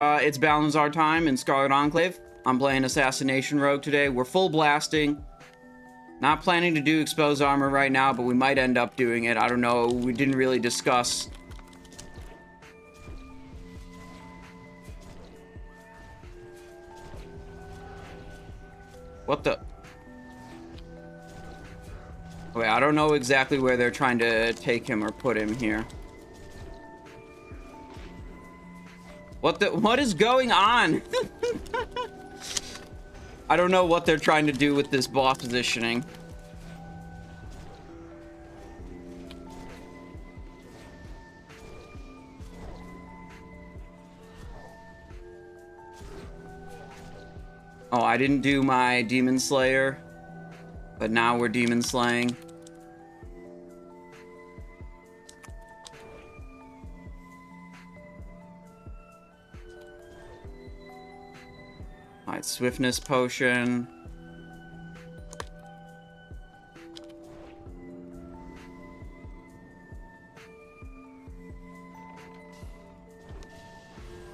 It's Balnazzar time in Scarlet Enclave. I'm playing Assassination Rogue today. We're full blasting. Not planning to do exposed armor right now, but we might end up doing it. I don't know. We didn't really discuss. What the? Wait, I don't know exactly where they're trying to take him or put him here. What is going on? I don't know what they're trying to do with this boss positioning. Oh, I didn't do my Demon Slayer, but now we're Demon Slaying. Alright, swiftness potion.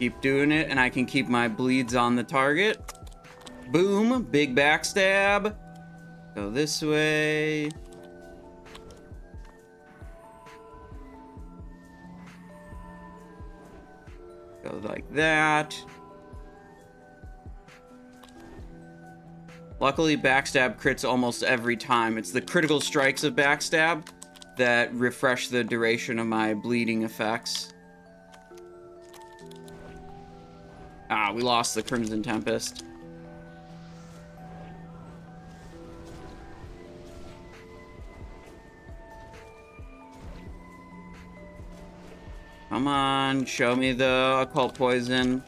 Keep doing it, and I can keep my bleeds on the target. Boom, big backstab. Go this way. Go like that. Luckily, Backstab crits almost every time. It's the critical strikes of Backstab that refresh the duration of my bleeding effects. Ah, we lost the Crimson Tempest. Come on, show me the occult poison.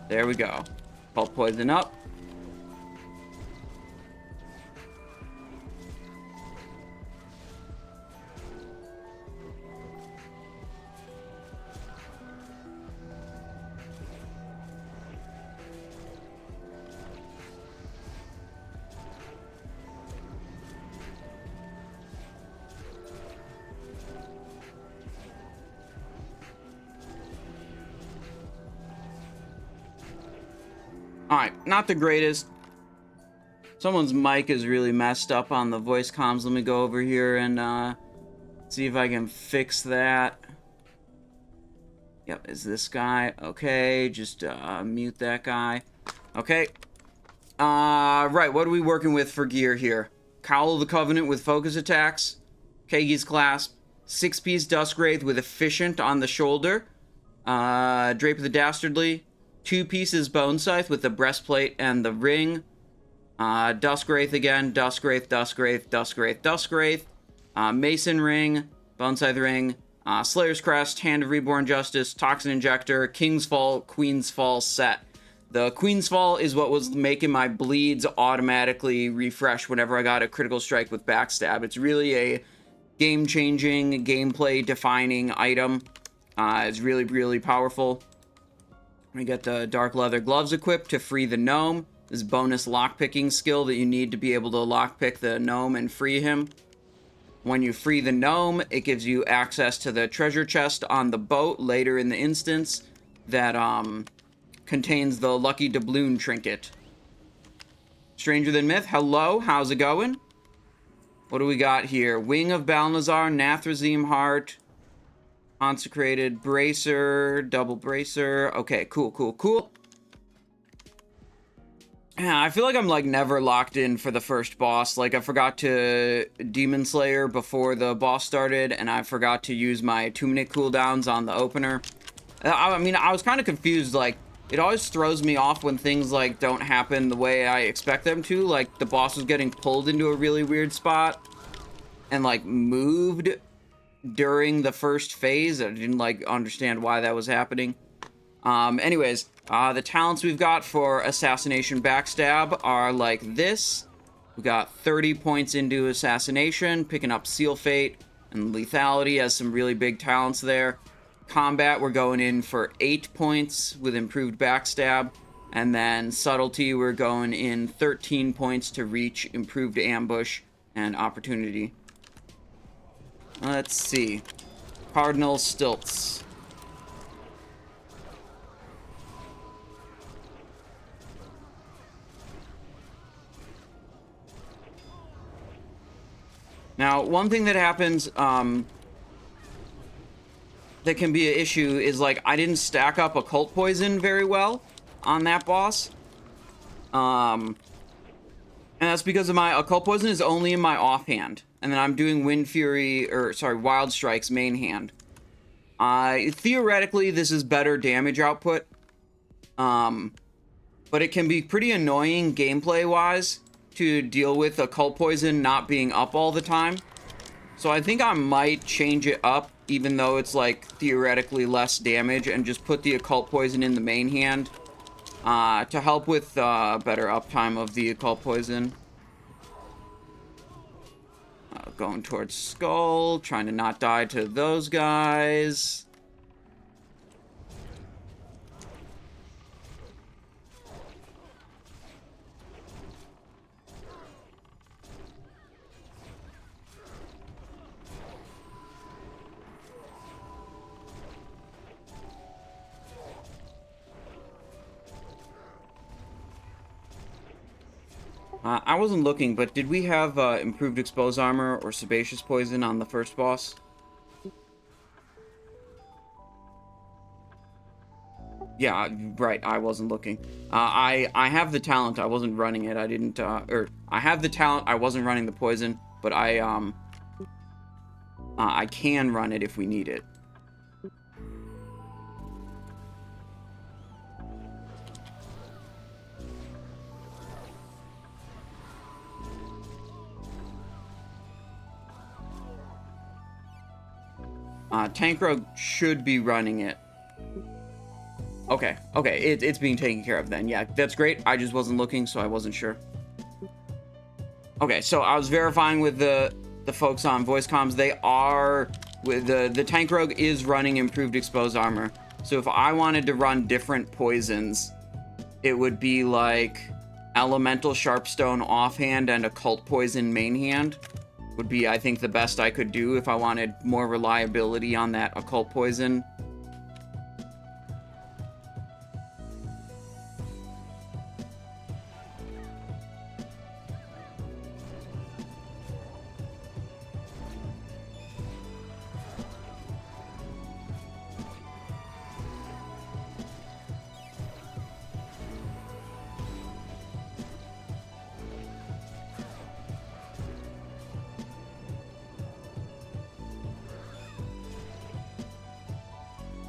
There we go. Occult poison up. Alright, not the greatest. Someone's mic is really messed up on the voice comms. Let me go over here and see if I can fix that. Yep, is this guy. Okay, just mute that guy. Okay. Right, what are we working with for gear here? Cowl of the Covenant with focus attacks. Kagi's Clasp. 6-piece Duskwraith with Efficient on the shoulder. Drape of the Dastardly. 2 pieces Bone Scythe with the breastplate and the ring. Duskwraith again. Duskwraith, Duskwraith, Duskwraith, Duskwraith. Mason ring. Bone Scythe ring. Slayer's Crest. Hand of Reborn Justice. Toxin Injector. King's Fall. Queen's Fall set. The Queen's Fall is what was making my bleeds automatically refresh whenever I got a critical strike with Backstab. It's really a game-changing, gameplay-defining item. It's really, really powerful. We got the Dark Leather Gloves equipped to free the gnome. This bonus lockpicking skill that you need to be able to lockpick the gnome and free him. When you free the gnome, it gives you access to the treasure chest on the boat later in the instance that contains the Lucky Doubloon trinket. Stranger Than Myth, hello, how's it going? What do we got here? Wing of Balnazzar, Nathrazim Heart, Consecrated Bracer, Double Bracer. Okay, cool. Yeah, I feel like I'm like never locked in for the first boss. Like I forgot to Demon Slayer before the boss started, and I forgot to use my 2-minute cooldowns on the opener. I mean, I was kind of confused. Like, it always throws me off when things like don't happen the way I expect them to. Like the boss was getting pulled into a really weird spot and like moved during the first phase. I didn't like understand why that was happening. Anyways, the talents we've got for Assassination Backstab are like this. We got 30 points into Assassination, picking up Seal Fate, and Lethality has some really big talents there. Combat, we're going in for 8 points with improved Backstab, and then Subtlety, we're going in 13 points to reach improved Ambush and Opportunity. Let's see. Cardinal Stilts. Now, one thing that happens, that can be an issue is, like, I didn't stack up occult poison very well on that boss. And that's because of my occult poison is only in my offhand. And then I'm doing Wind Fury, or sorry, Wild Strike's main hand. Theoretically, this is better damage output. But it can be pretty annoying gameplay-wise to deal with occult poison not being up all the time. So I think I might change it up, even though it's, like, theoretically less damage, and just put the occult poison in the main hand to help with better uptime of the occult poison. Going towards Skull, trying to not die to those guys. I wasn't looking, but did we have improved exposed armor or sebaceous poison on the first boss? Yeah, right, I wasn't looking. I have the talent, I wasn't running it, I didn't, or, I have the talent, I wasn't running the poison, but I can run it if we need it. Tank Rogue should be running it. Okay, it's being taken care of then. Yeah, that's great. I just wasn't looking, so I wasn't sure. Okay, so I was verifying with the folks on voice comms. They are, with the Tank Rogue is running improved exposed armor. So if I wanted to run different poisons, it would be like Elemental Sharpstone offhand and Occult Poison main hand. Would be, I think, the best I could do if I wanted more reliability on that occult poison.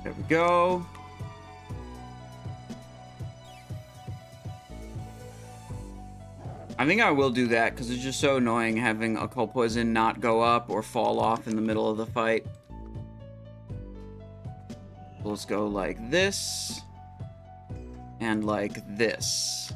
There we go. I think I will do that because it's just so annoying having occult poison not go up or fall off in the middle of the fight. So let's go like this and like this.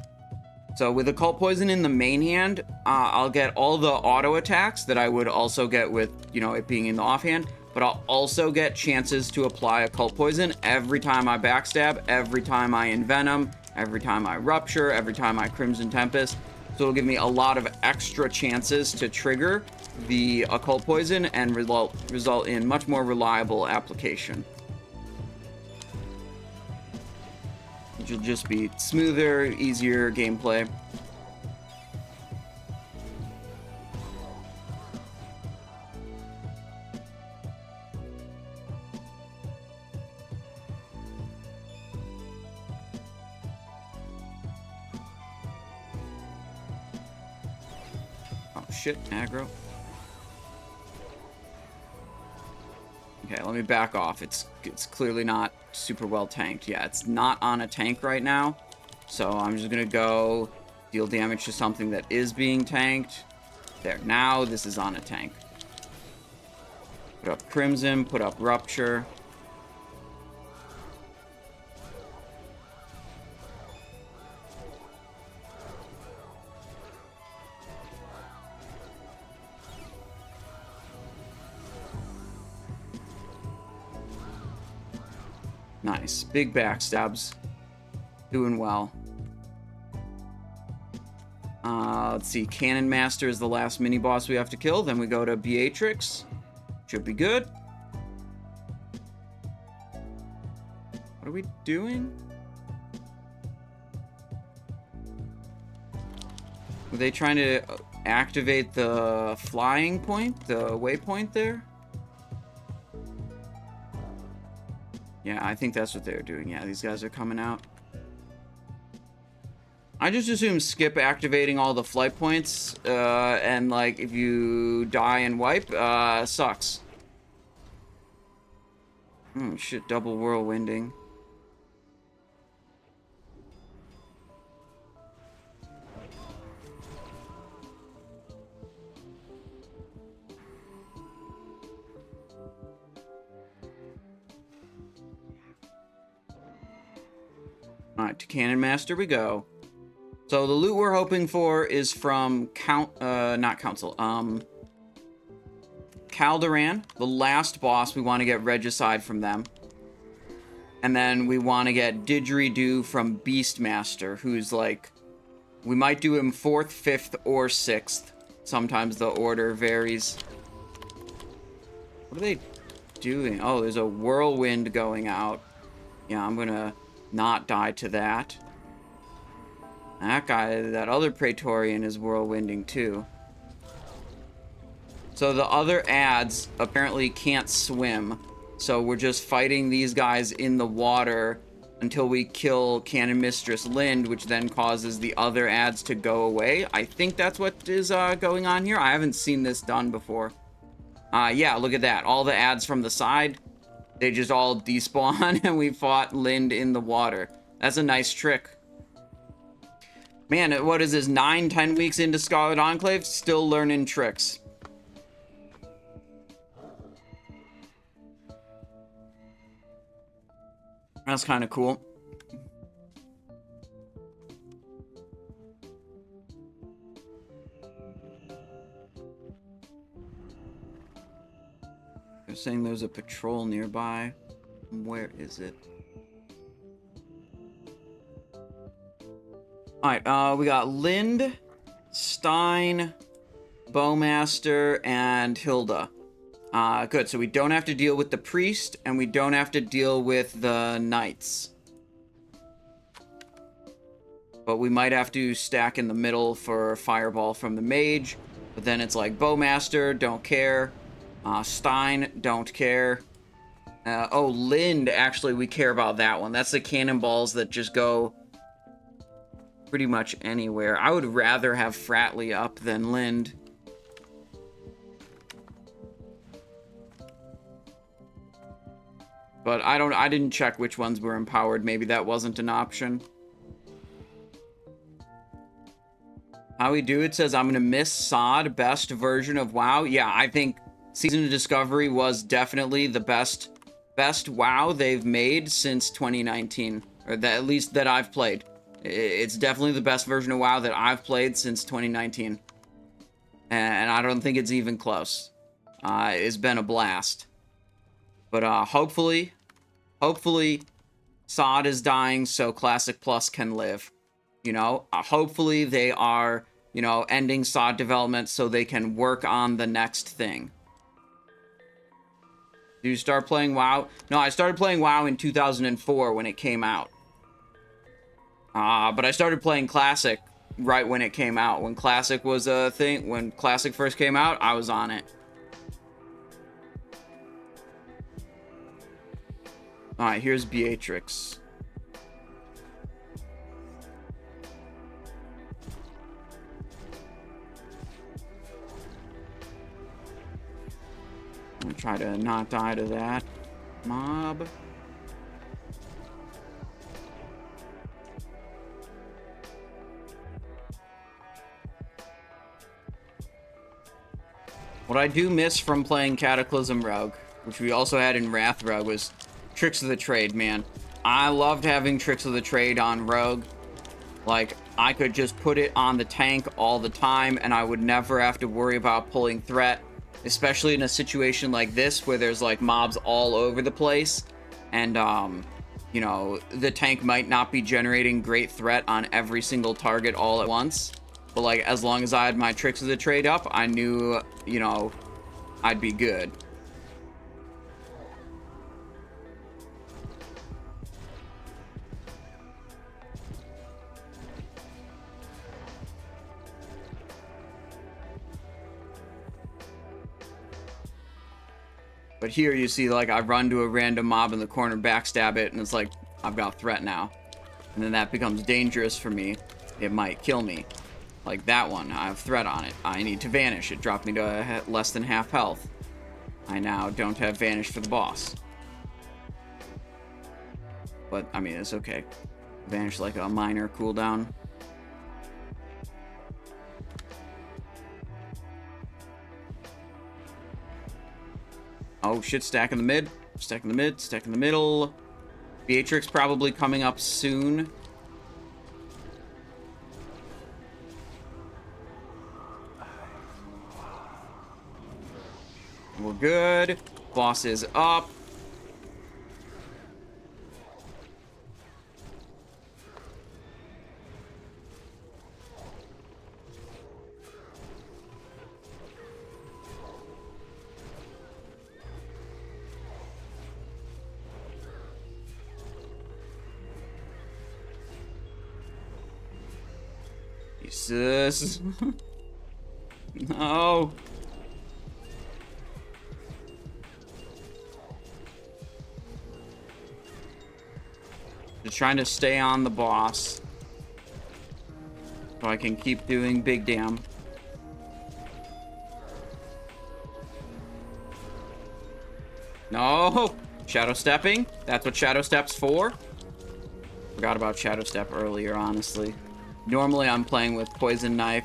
So with occult poison in the main hand, I'll get all the auto attacks that I would also get with, you know, it being in the offhand. But I'll also get chances to apply occult poison every time I backstab, every time I envenom, every time I rupture, every time I Crimson Tempest. So it'll give me a lot of extra chances to trigger the occult poison and result in much more reliable application. Which will just be smoother, easier gameplay. Shit, aggro. Okay, let me back off. It's clearly not super well tanked. Yeah, it's not on a tank right now. So I'm just gonna go deal damage to something that is being tanked. There, now this is on a tank. Put up Crimson, put up Rupture. Nice. Big backstabs. Doing well. Let's see. Cannon Master is the last mini-boss we have to kill. Then we go to Beatrix. Should be good. What are we doing? Were they trying to activate the flying point, the waypoint there. Yeah, I think that's what they're doing. Yeah, these guys are coming out. I just assume skip activating all the flight points, and, like, if you die and wipe, sucks. Oh, shit, double whirlwinding. Alright, to Cannon Master we go. So the loot we're hoping for is from not Council, Caldoran, the last boss. We want to get Regicide from them. And then we want to get Didgeridoo from Beastmaster, who's like, we might do him 4th, 5th, or 6th. Sometimes the order varies. What are they doing? Oh, there's a whirlwind going out. Yeah, I'm gonna not die to that. That guy, that other Praetorian, is whirlwinding too. So the other ads apparently can't swim. So we're just fighting these guys in the water until we kill Cannon Mistress Lind, which then causes the other ads to go away. I think that's what is going on here. I haven't seen this done before. Yeah, look at that. All the ads from the side, they just all despawn, and we fought Lind in the water. That's a nice trick. Man, what is this, 9-10 weeks into Scarlet Enclave? Still learning tricks. That's kind of cool. They're saying there's a patrol nearby. Where is it? Alright, we got Lind, Stein, Bowmaster, and Hilda. Good, so we don't have to deal with the priest, and we don't have to deal with the knights. But we might have to stack in the middle for Fireball from the mage. But then it's like Bowmaster, don't care. Stein, don't care. Oh, Lind, actually, we care about that one. That's the cannonballs that just go pretty much anywhere. I would rather have Fratley up than Lind. But I didn't check which ones were empowered. Maybe that wasn't an option. How we do it says, I'm gonna miss SOD, best version of WoW. Yeah, I think Season of Discovery was definitely the best WoW they've made since 2019. Or that, at least that I've played. It's definitely the best version of WoW that I've played since 2019. And I don't think it's even close. It's been a blast. But hopefully, SOD is dying so Classic Plus can live. You know, hopefully they are, you know, ending SOD development so they can work on the next thing. Did you start playing WoW? No, I started playing WoW in 2004 when it came out. But I started playing Classic right when it came out. When Classic was a thing, when Classic first came out, I was on it. Alright, here's Beatrix. I'm gonna try to not die to that mob. What I do miss from playing Cataclysm Rogue, which we also had in Wrath Rogue, was Tricks of the Trade, man. I loved having Tricks of the Trade on Rogue. Like, I could just put it on the tank all the time, and I would never have to worry about pulling threat, especially in a situation like this, where there's, like, mobs all over the place, and, you know, the tank might not be generating great threat on every single target all at once. But, like, as long as I had my Tricks of the Trade up, I knew, you know, I'd be good. But here you see, like, I run to a random mob in the corner, backstab it, and it's like, I've got a threat now. And then that becomes dangerous for me. It might kill me. Like that one, I have threat on it. I need to vanish. It dropped me to less than half health. I now don't have vanish for the boss. But, I mean, it's okay. Vanish like a minor cooldown. Oh shit, stack in the mid. Stack in the mid, stack in the middle. Beatrix probably coming up soon. We're good. Boss is up. Jesus. No. Just trying to stay on the boss so I can keep doing big damn. No! Shadow stepping? That's what shadow step's for? Forgot about shadow step earlier, honestly. Normally I'm playing with poison knife.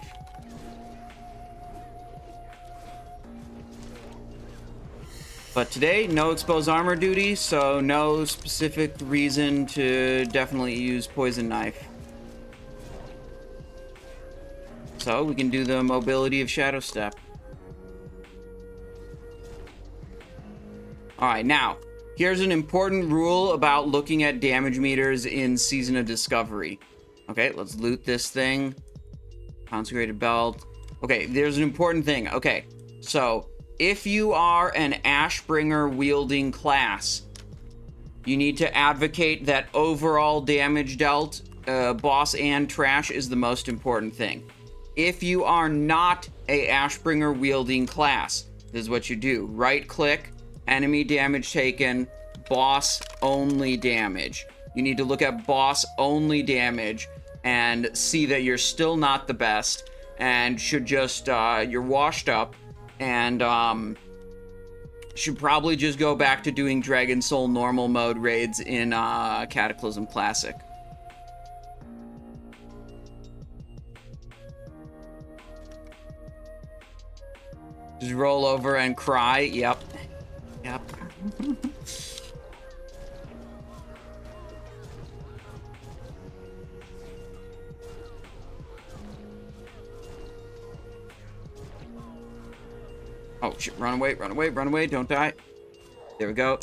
But today, no exposed armor duty, so no specific reason to definitely use poison knife. So we can do the mobility of shadow step. Alright, now, here's an important rule about looking at damage meters in Season of Discovery. Okay, let's loot this thing. Consecrated belt. Okay, there's an important thing. Okay, so if you are an Ashbringer wielding class, you need to advocate that overall damage dealt, boss and trash, is the most important thing. If you are not a Ashbringer wielding class, this is what you do. Right click, enemy damage taken, boss only damage. You need to look at boss only damage and see that you're still not the best and should just, you're washed up and, should probably just go back to doing Dragon Soul normal mode raids in, Cataclysm Classic. Just roll over and cry. Yep. Yep. Oh shit, run away, run away, run away, don't die. There we go.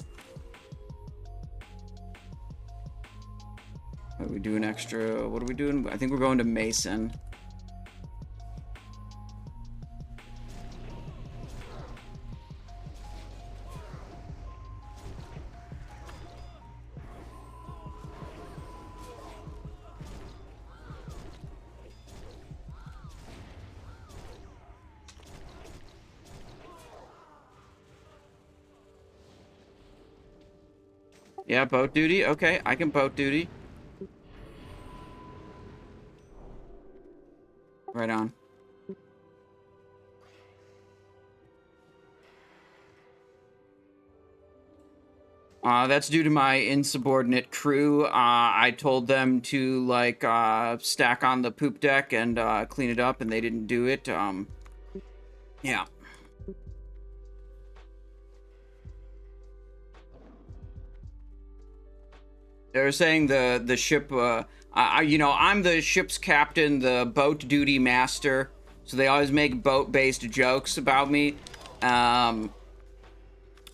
What are we doing extra? What are we doing? I think we're going to Mason. Yeah, boat duty. Okay, I can boat duty. Right on. That's due to my insubordinate crew. I told them to, like, stack on the poop deck and clean it up, and they didn't do it. Yeah. They were saying the ship, you know, I'm the ship's captain, the boat duty master, so they always make boat-based jokes about me.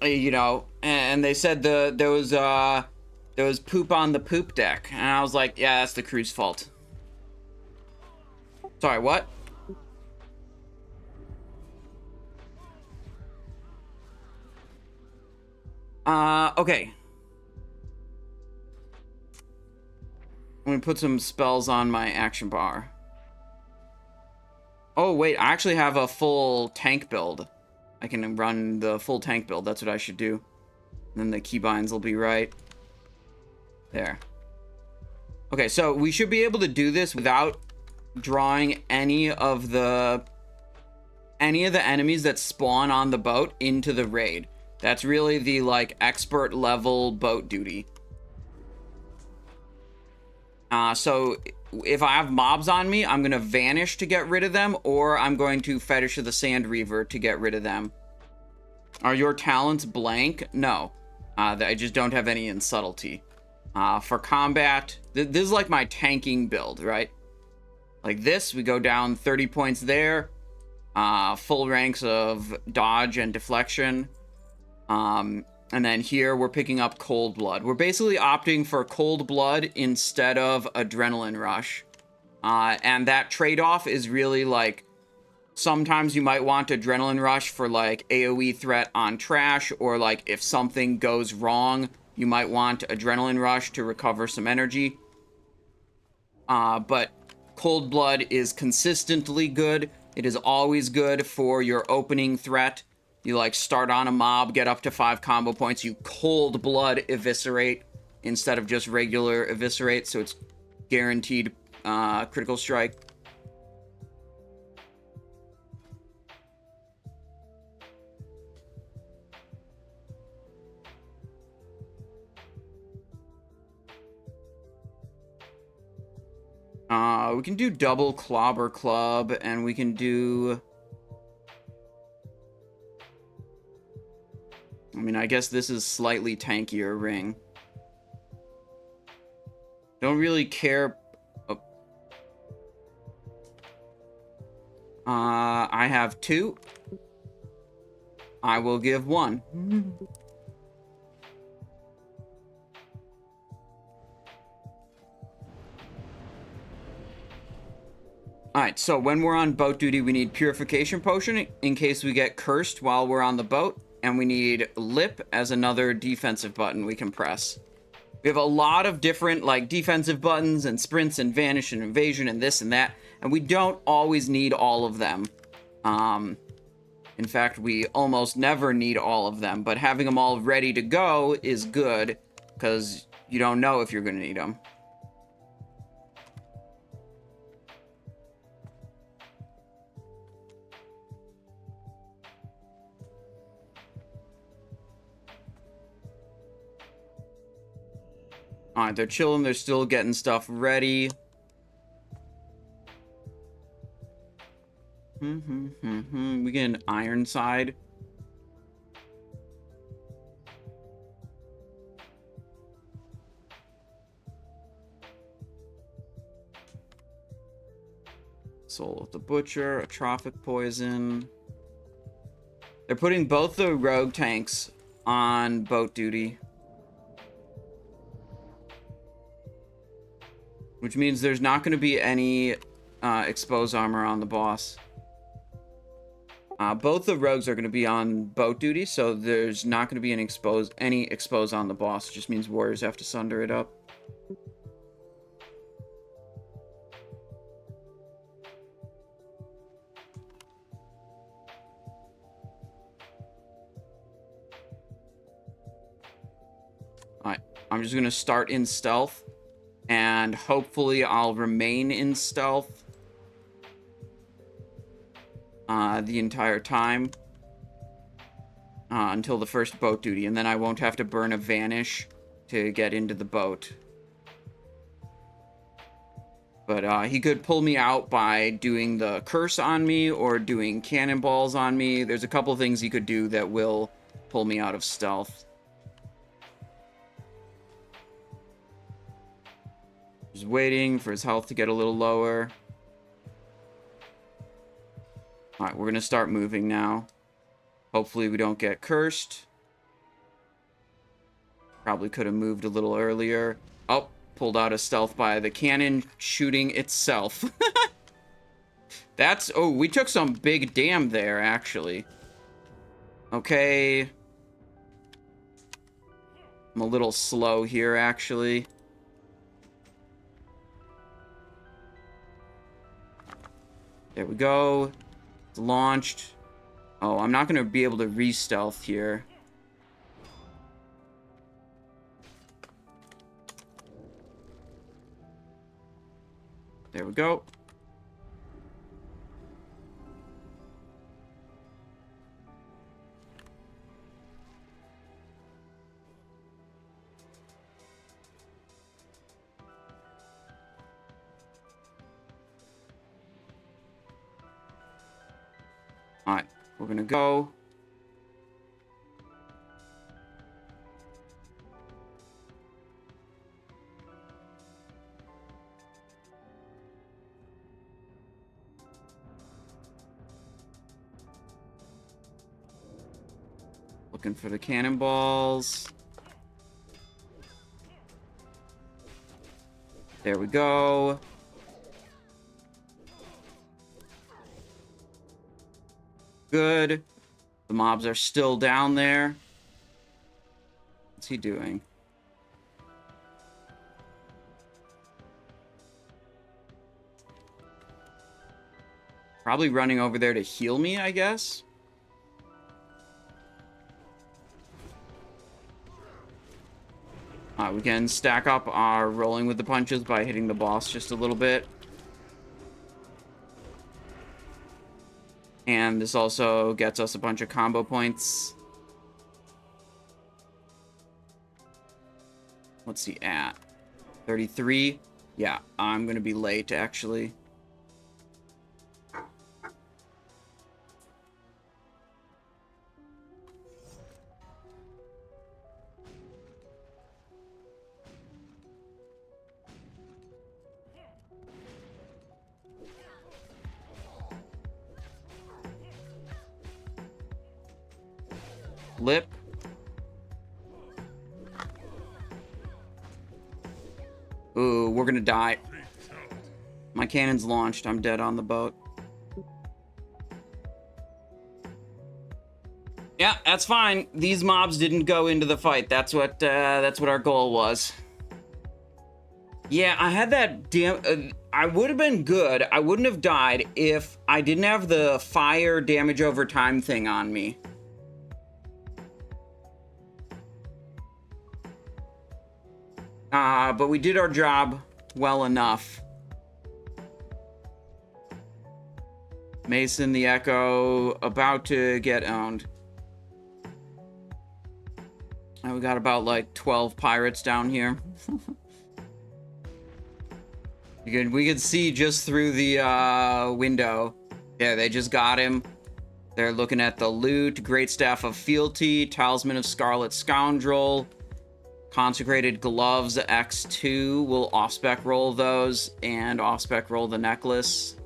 You know, and they said there was poop on the poop deck, and I was like, yeah, that's the crew's fault. Sorry, what? Okay. I'm gonna put some spells on my action bar. Oh, wait, I actually have a full tank build. I can run the full tank build. That's what I should do. Then the keybinds will be right. There. Okay, so we should be able to do this without drawing any of the enemies that spawn on the boat into the raid. That's really the, like, expert level boat duty. So if I have mobs on me, I'm going to vanish to get rid of them, or I'm going to Fetish of the Sand Reaver to get rid of them. Are your talents blank? No. I just don't have any in subtlety. For combat, this is like my tanking build, right? Like this, we go down 30 points there. Full ranks of dodge and deflection. And then here we're picking up Cold Blood. We're basically opting for Cold Blood instead of Adrenaline Rush. And that trade-off is really like, sometimes you might want Adrenaline Rush for like AoE threat on trash, or like if something goes wrong, you might want Adrenaline Rush to recover some energy. But Cold Blood is consistently good. It is always good for your opening threat. You, like, start on a mob, get up to 5 combo points, you Cold Blood eviscerate instead of just regular eviscerate, so it's guaranteed critical strike. We can do double Clobber Club, and we can do... I mean, I guess this is slightly tankier ring. Don't really care... Oh. I have 2. I will give 1. Alright, so when we're on boat duty, we need Purification Potion in case we get cursed while we're on the boat. And we need Lip as another defensive button we can press. We have a lot of different, like, defensive buttons and sprints and vanish and invasion and this and that. And we don't always need all of them. In fact, we almost never need all of them. But having them all ready to go is good, because you don't know if you're going to need them. Alright, they're chilling. They're still getting stuff ready. We get an Ironside. Soul of the Butcher, Atrophic Poison. They're putting both the rogue tanks on boat duty. Which means there's not going to be any exposed armor on the boss. Both the rogues are going to be on boat duty, so there's not going to be any expose on the boss. It just means warriors have to sunder it up. Alright, I'm just going to start in stealth. And hopefully I'll remain in stealth the entire time until the first boat duty. And then I won't have to burn a vanish to get into the boat. But he could pull me out by doing the curse on me or doing cannonballs on me. There's a couple things he could do that will pull me out of stealth. Just waiting for his health to get a little lower. Alright, we're going to start moving now. Hopefully we don't get cursed. Probably could have moved a little earlier. Oh, pulled out of stealth by the cannon shooting itself. That's... Oh, we took some big damn there, actually. Okay. I'm a little slow here, actually. There we go. It's launched. Oh, I'm not going to be able to re-stealth here. There we go. Alright, we're gonna go. Looking for the cannonballs. There we go. Good. The mobs are still down there. What's he doing? Probably running over there to heal me, I guess. We can stack up our rolling with the punches by hitting the boss just a little bit. And this also gets us a bunch of combo points. What's he at? 33? Yeah, I'm going to be late, actually. Lip. Ooh, we're gonna die. My cannon's launched. I'm dead on the boat. Yeah, that's fine. These mobs didn't go into the fight. That's what our goal was. Yeah, I had that damn... I would have been good. I wouldn't have died if I didn't have the fire damage over time thing on me. But we did our job well enough. Mason the Echo about to get owned. And we got about like 12 pirates down here. We could see just through the window. Yeah, they just got him. They're looking at the loot. Great Staff of Fealty, Talisman of Scarlet Scoundrel, Consecrated Gloves X2. We'll off-spec roll those and off-spec roll the necklace.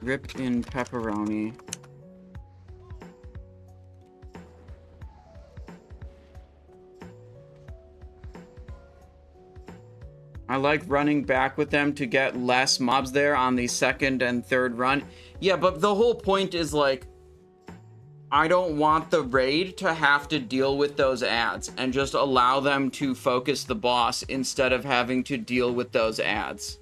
Ripped in pepperoni. I like running back with them to get less mobs there on the second and third run. Yeah, but the whole point is, like, I don't want the raid to have to deal with those ads and just allow them to focus the boss instead of having to deal with those ads.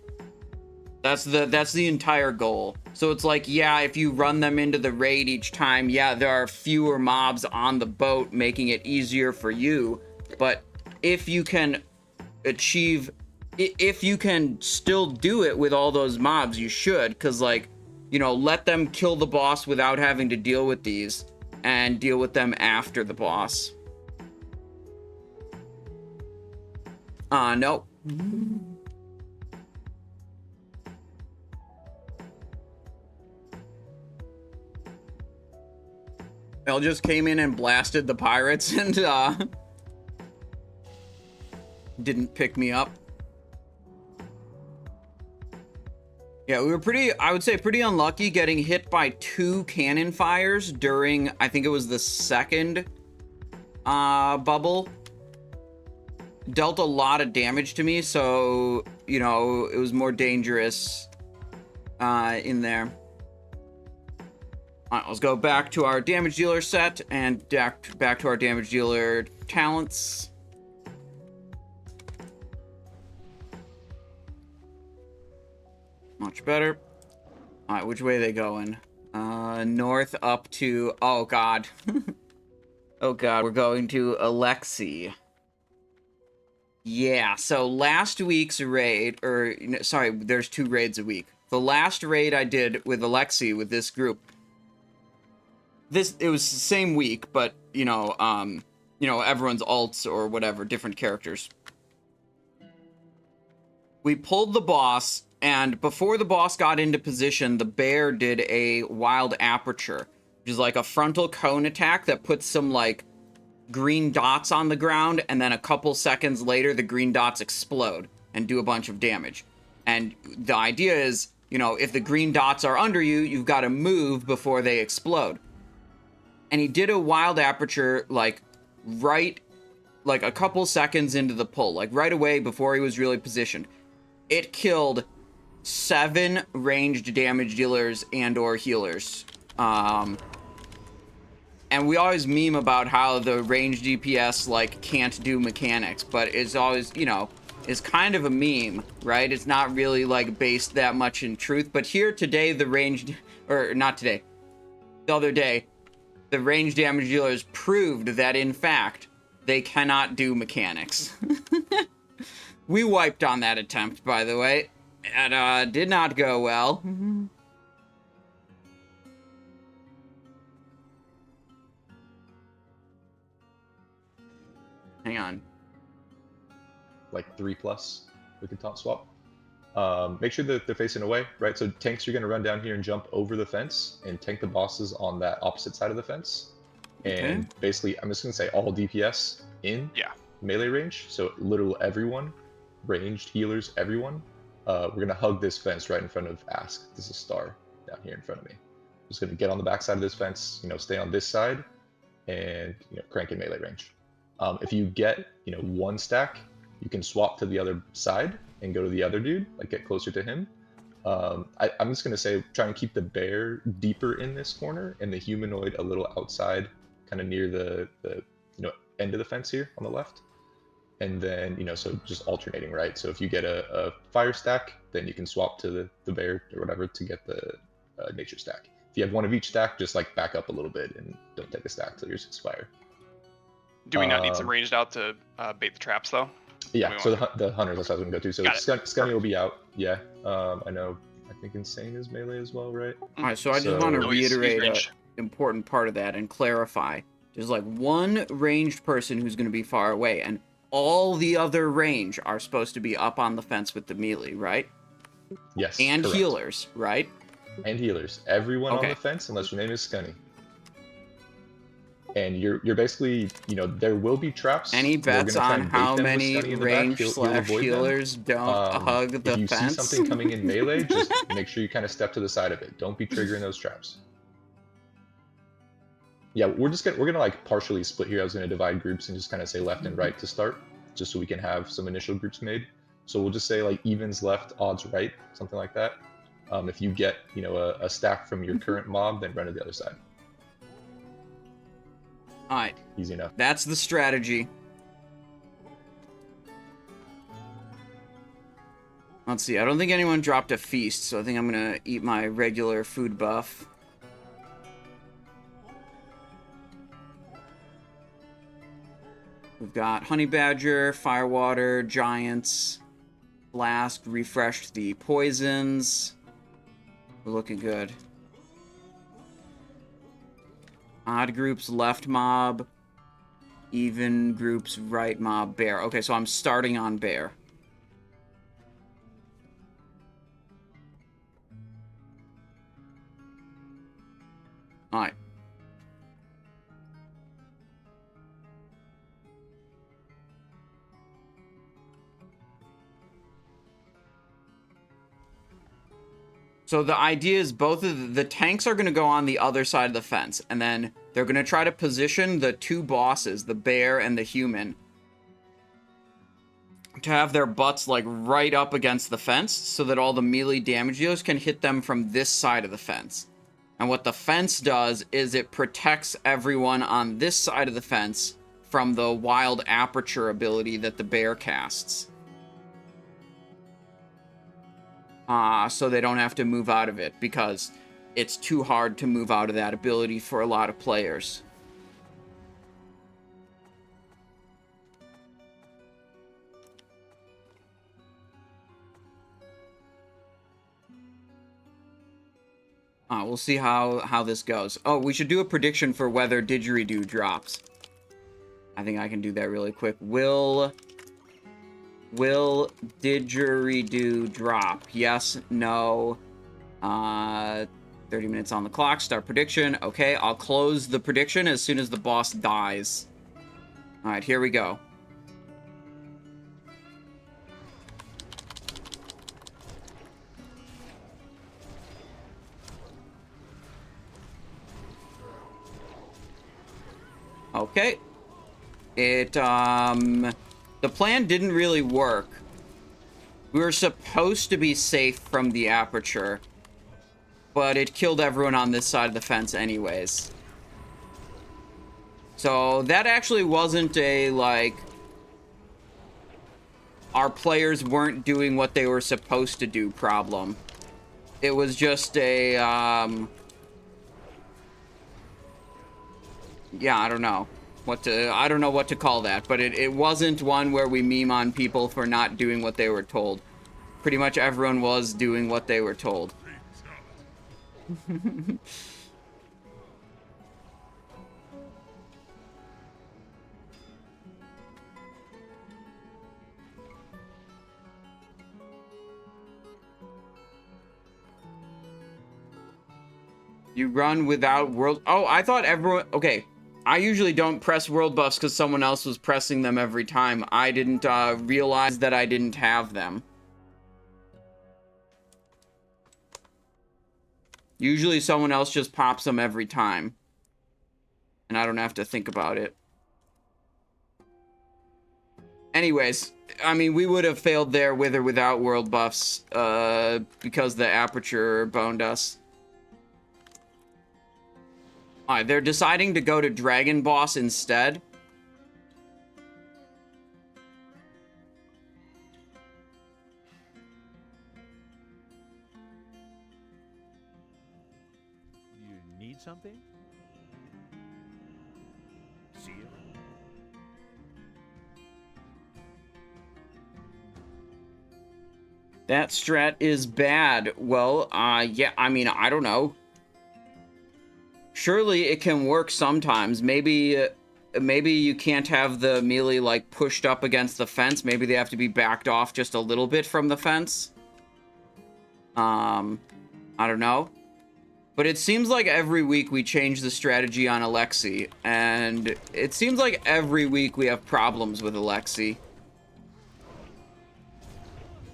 That's the entire goal. So it's like, yeah, if you run them into the raid each time, yeah, there are fewer mobs on the boat, making it easier for you. But if you can achieve... If you can still do it with all those mobs, you should, because, like, you know, let them kill the boss without having to deal with these, and deal with them after the boss. No. Elle just came in and blasted the pirates and, didn't pick me up. Yeah, we were pretty, I would say, pretty unlucky getting hit by 2 cannon fires during, I think it was the second bubble. Dealt a lot of damage to me, so, you know, it was more dangerous in there. Alright, let's go back to our damage dealer set and back to our damage dealer talents. Much better. Alright, which way are they going? North up to... Oh, God. Oh, God. We're going to Alexei. Yeah, so last week's raid... sorry, there's 2 raids a week. The last raid I did with Alexei, with this group... It was the same week, but, everyone's alts or whatever, different characters. We pulled the boss... And before the boss got into position, the bear did a wild aperture, which is like a frontal cone attack that puts some, like, green dots on the ground, and then a couple seconds later, the green dots explode and do a bunch of damage. And the idea is, if the green dots are under you, you've got to move before they explode. And he did a wild aperture, like, a couple seconds into the pull, like, right away before he was really positioned. It killed 7 ranged damage dealers and or healers. And we always meme about how the ranged DPS, like, can't do mechanics, but it's always, is kind of a meme, right? It's not really, like, based that much in truth. But here today, the other day, the ranged damage dealers proved that, in fact, they cannot do mechanics. We wiped on that attempt, by the way. It did not go well. Hang on. Like 3+, we can top swap. Make sure that they're facing away, right? So tanks are going to run down here and jump over the fence and tank the bosses on that opposite side of the fence. Okay. And basically, I'm just going to say all DPS in melee range. So literal everyone, ranged healers, everyone. We're going to hug this fence right in front of Ask. This is Star down here in front of me. Just going to get on the back side of this fence, stay on this side, and crank in melee range. If you get 1 stack, you can swap to the other side and go to the other dude, like get closer to him. I'm just going to say try and keep the bear deeper in this corner and the humanoid a little outside, kind of near the end of the fence here on the left. And then, so just alternating, right? So if you get a fire stack, then you can swap to the bear or whatever to get the nature stack. If you have 1 of each stack, just like back up a little bit and don't take a stack till yours expire. Do we not need some ranged out to bait the traps, though? Yeah, so the hunters, that's what I was going to go to. So Scunny will be out, yeah. I think Insane is melee as well, right? Alright, so I just want to reiterate an important part of that and clarify. There's like 1 ranged person who's going to be far away, and all the other range are supposed to be up on the fence with the melee, right? Yes, and correct. Healers, right? And healers. Everyone on the fence, unless your name is Scunny. And you're basically, there will be traps. Any bets on how many range/healers don't hug the fence? If you see something coming in melee, just make sure you kind of step to the side of it. Don't be triggering those traps. Yeah, we're gonna like partially split here. I was gonna divide groups and just kind of say left and right to start, just so we can have some initial groups made. So we'll just say like evens left, odds right, something like that. If you get a stack from your current mob, then run to the other side. Alright. Easy enough. That's the strategy. Let's see, I don't think anyone dropped a feast, so I think I'm gonna eat my regular food buff. We've got Honey Badger, Firewater, Giants, Blast, refreshed the poisons. We're looking good. Odd groups, left mob. Even groups, right mob, bear. Okay, so I'm starting on bear. Alright. So the idea is both of the tanks are going to go on the other side of the fence, and then they're going to try to position the 2 bosses, the bear and the human, to have their butts like right up against the fence so that all the melee damage dealers can hit them from this side of the fence. And what the fence does is it protects everyone on this side of the fence from the wild aperture ability that the bear casts. So they don't have to move out of it, because it's too hard to move out of that ability for a lot of players. We'll see how this goes. Oh, we should do a prediction for whether didgeridoo drops. I think I can do that really quick. Will didgeridoo drop? Yes, no. 30 minutes on the clock. Start prediction. Okay, I'll close the prediction as soon as the boss dies. All right, here we go. Okay. The plan didn't really work. We were supposed to be safe from the aperture, but it killed everyone on this side of the fence anyways. So that actually wasn't a, like, our players weren't doing what they were supposed to do problem. It was just a, yeah, I don't know what to call that, but it wasn't one where we meme on people for not doing what they were told. Pretty much everyone was doing what they were told. You run without world... Oh, I thought everyone... Okay, I usually don't press world buffs because someone else was pressing them every time. I didn't realize that I didn't have them. Usually someone else just pops them every time. And I don't have to think about it. Anyways, I mean, we would have failed there with or without world buffs because the aperture boned us. Alright, they're deciding to go to Dragon Boss instead. You need something? See you. That strat is bad. Well, yeah, I mean, I don't know. Surely it can work sometimes. Maybe you can't have the melee, like, pushed up against the fence. Maybe they have to be backed off just a little bit from the fence. I don't know. But it seems like every week we change the strategy on Alexei. And it seems like every week we have problems with Alexei.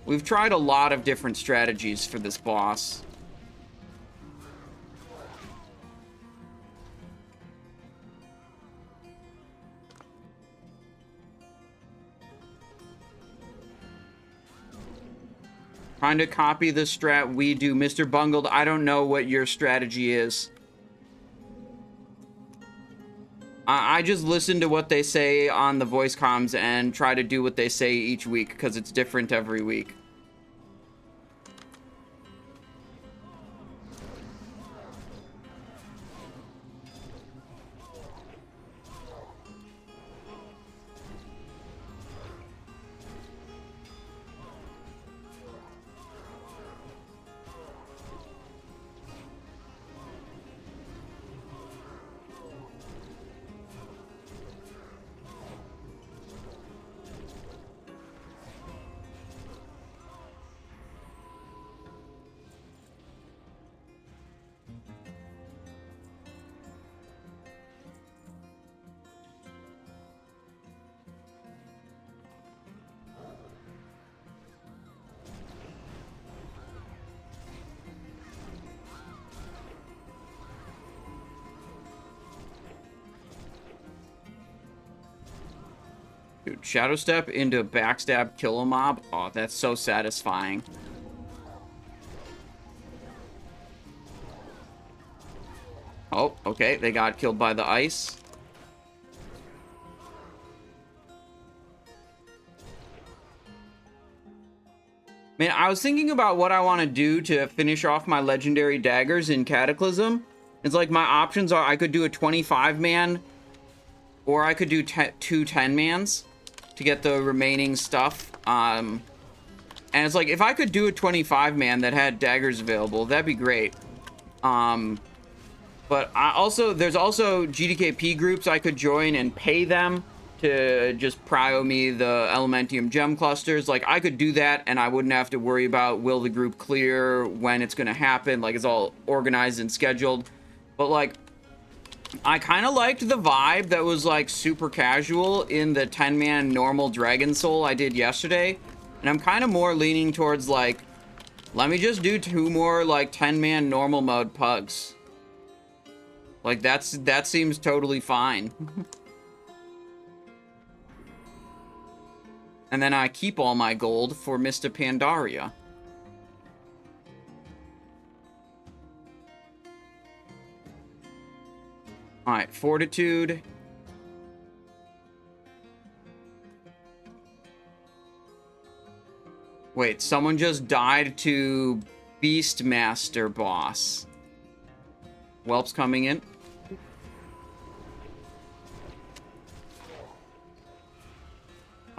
We've tried a lot of different strategies for this boss. Trying to copy the strat we do. Mr. Bungled, I don't know what your strategy is. I just listen to what they say on the voice comms and try to do what they say each week, because it's different every week. Dude, Shadow Step into Backstab, kill a mob. Oh, that's so satisfying. Oh, okay. They got killed by the ice. Man, I was thinking about what I want to do to finish off my legendary daggers in Cataclysm. It's like my options are I could do a 25-man or I could do two 10-mans to get the remaining stuff. And it's like if I could do a 25-man that had daggers available, that'd be great. But there's also GDKP groups I could join and pay them to just prio me the Elementium gem clusters. Like, I could do that, and I wouldn't have to worry about will the group clear, when it's going to happen. Like, it's all organized and scheduled. But, like, I kind of liked the vibe that was, like, super casual in the 10-man normal Dragon Soul I did yesterday. And I'm kind of more leaning towards, like, let me just do 2 more, like, 10-man normal mode pugs. Like, that seems totally fine. And then I keep all my gold for Mr. Pandaria. Alright, Fortitude. Wait, someone just died to Beastmaster boss. Whelp's coming in.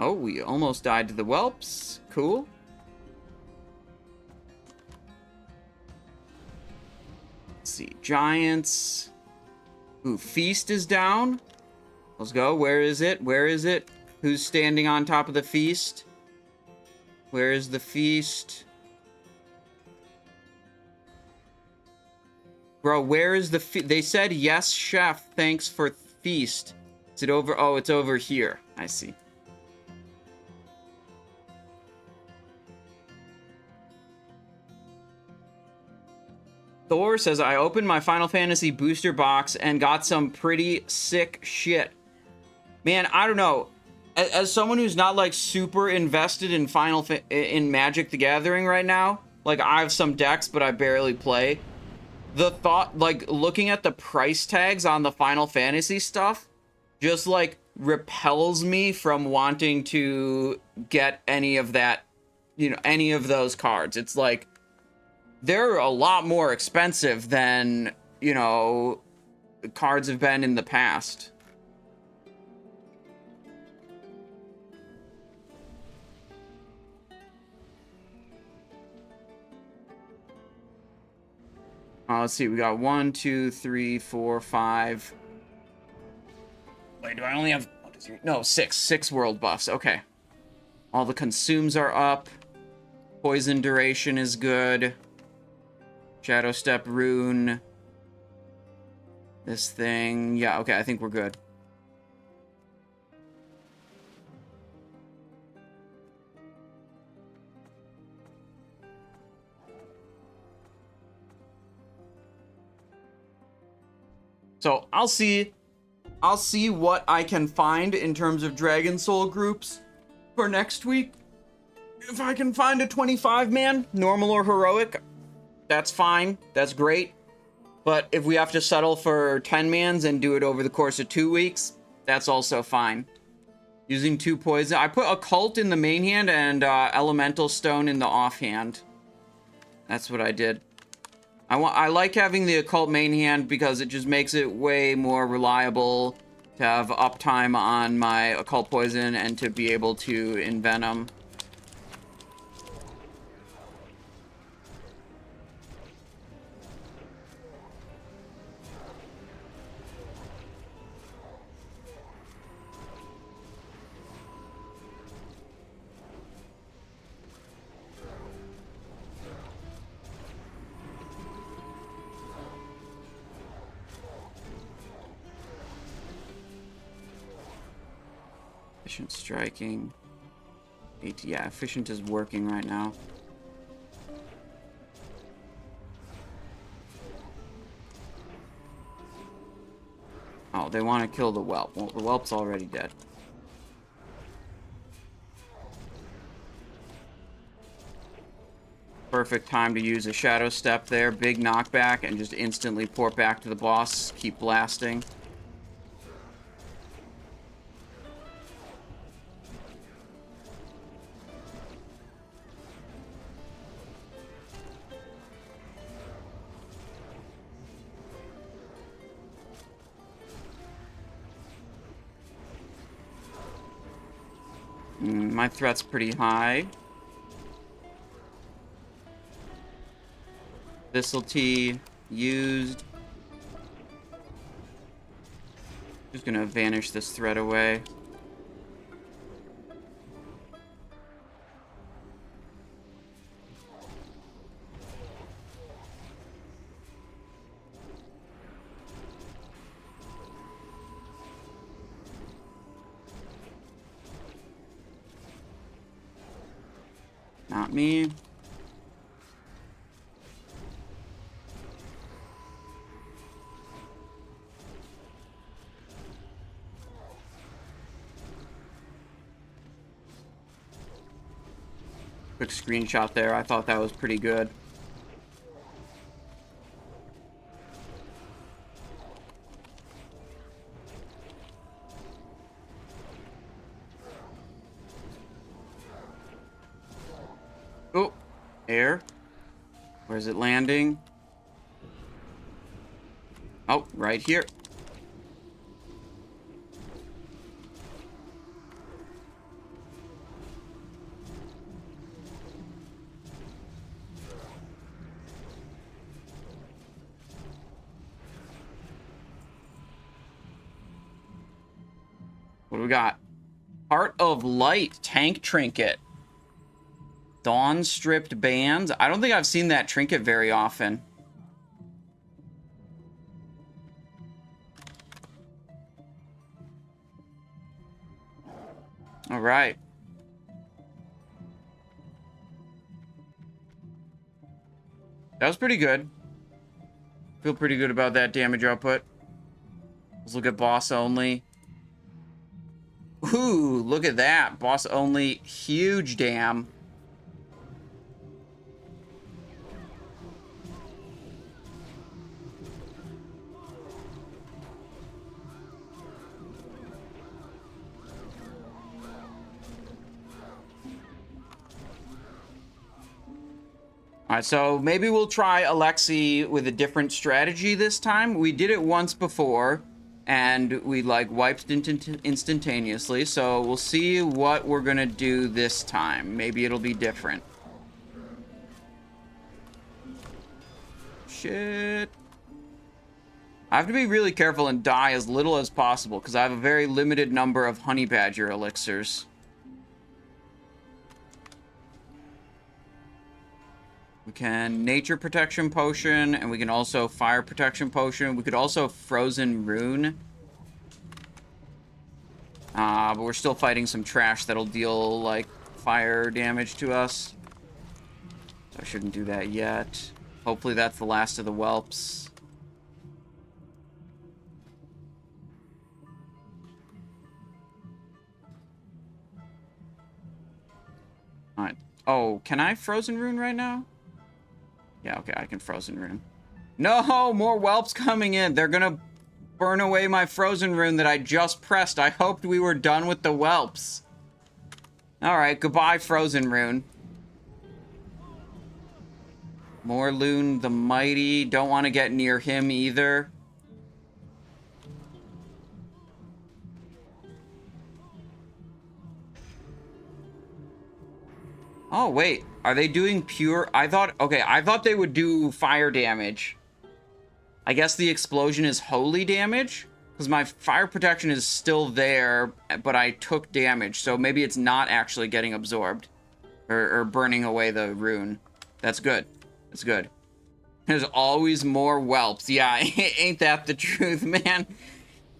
Oh, we almost died to the whelps. Cool. Let's see. Giants. Ooh, Feast is down. Let's go. Where is it? Where is it? Who's standing on top of the Feast? Where is the Feast? Bro, where is the Feast? They said, yes, chef. Thanks for Feast. Is it over? Oh, it's over here. I see. Thor says, I opened my Final Fantasy booster box and got some pretty sick shit. Man, I don't know. As someone who's not, like, super invested in in Magic the Gathering right now, like, I have some decks, but I barely play. The thought, like, looking at the price tags on the Final Fantasy stuff just, like, repels me from wanting to get any of that, you know, any of those cards. It's like, they're a lot more expensive than, you know, cards have been in the past. Let's see, we got 1, 2, 3, 4, 5. Wait, do I only have 1, 2, 3? No, 6. 6 world buffs. Okay. All the consumes are up. Poison duration is good. Shadow Step rune. This thing. Yeah, okay, I think we're good. So I'll see what I can find in terms of Dragon Soul groups for next week. If I can find a 25-man, normal or heroic, that's fine. That's great. But if we have to settle for 10-mans and do it over the course of 2 weeks, that's also fine. Using 2 poison. I put Occult in the main hand and Elemental Stone in the offhand. That's what I did. I like having the Occult main hand because it just makes it way more reliable to have uptime on my Occult Poison and to be able to envenom. Efficient striking. Yeah, efficient is working right now. Oh, they want to kill the whelp. Well, the whelp's already dead. Perfect time to use a Shadow Step there. Big knockback and just instantly port back to the boss. Keep blasting. My threat's pretty high. Vissalty used. Just gonna vanish this threat away. Not me. Quick screenshot there. I thought that was pretty good. Oh, air. Where's it landing? Oh, right here. What do we got? Heart of Light tank trinket. Dawn stripped bands. I don't think I've seen that trinket very often. All right. That was pretty good. Feel pretty good about that damage output. Let's look at boss only. Ooh, look at that. Boss only. Huge dam. Alright, so maybe we'll try Alexei with a different strategy this time. We did it once before, and we, like, wiped instantaneously, so we'll see what we're gonna do this time. Maybe it'll be different. Shit. I have to be really careful and die as little as possible, because I have a very limited number of honey badger elixirs. We can nature protection potion, and we can also fire protection potion. We could also frozen rune. But we're still fighting some trash that'll deal, like, fire damage to us. So I shouldn't do that yet. Hopefully that's the last of the whelps. Alright. Oh, can I frozen rune right now? Yeah, okay, I can frozen rune. No, more whelps coming in. They're gonna burn away my frozen rune that I just pressed. I hoped we were done with the whelps. Alright, goodbye, frozen rune. Morlun the Mighty. Don't want to get near him either. Oh, wait. Are they doing pure? I thought they would do fire damage. I guess the explosion is holy damage? Because my fire protection is still there, but I took damage. So maybe it's not actually getting absorbed. Or burning away the rune. That's good. That's good. There's always more whelps. Yeah, ain't that the truth, man?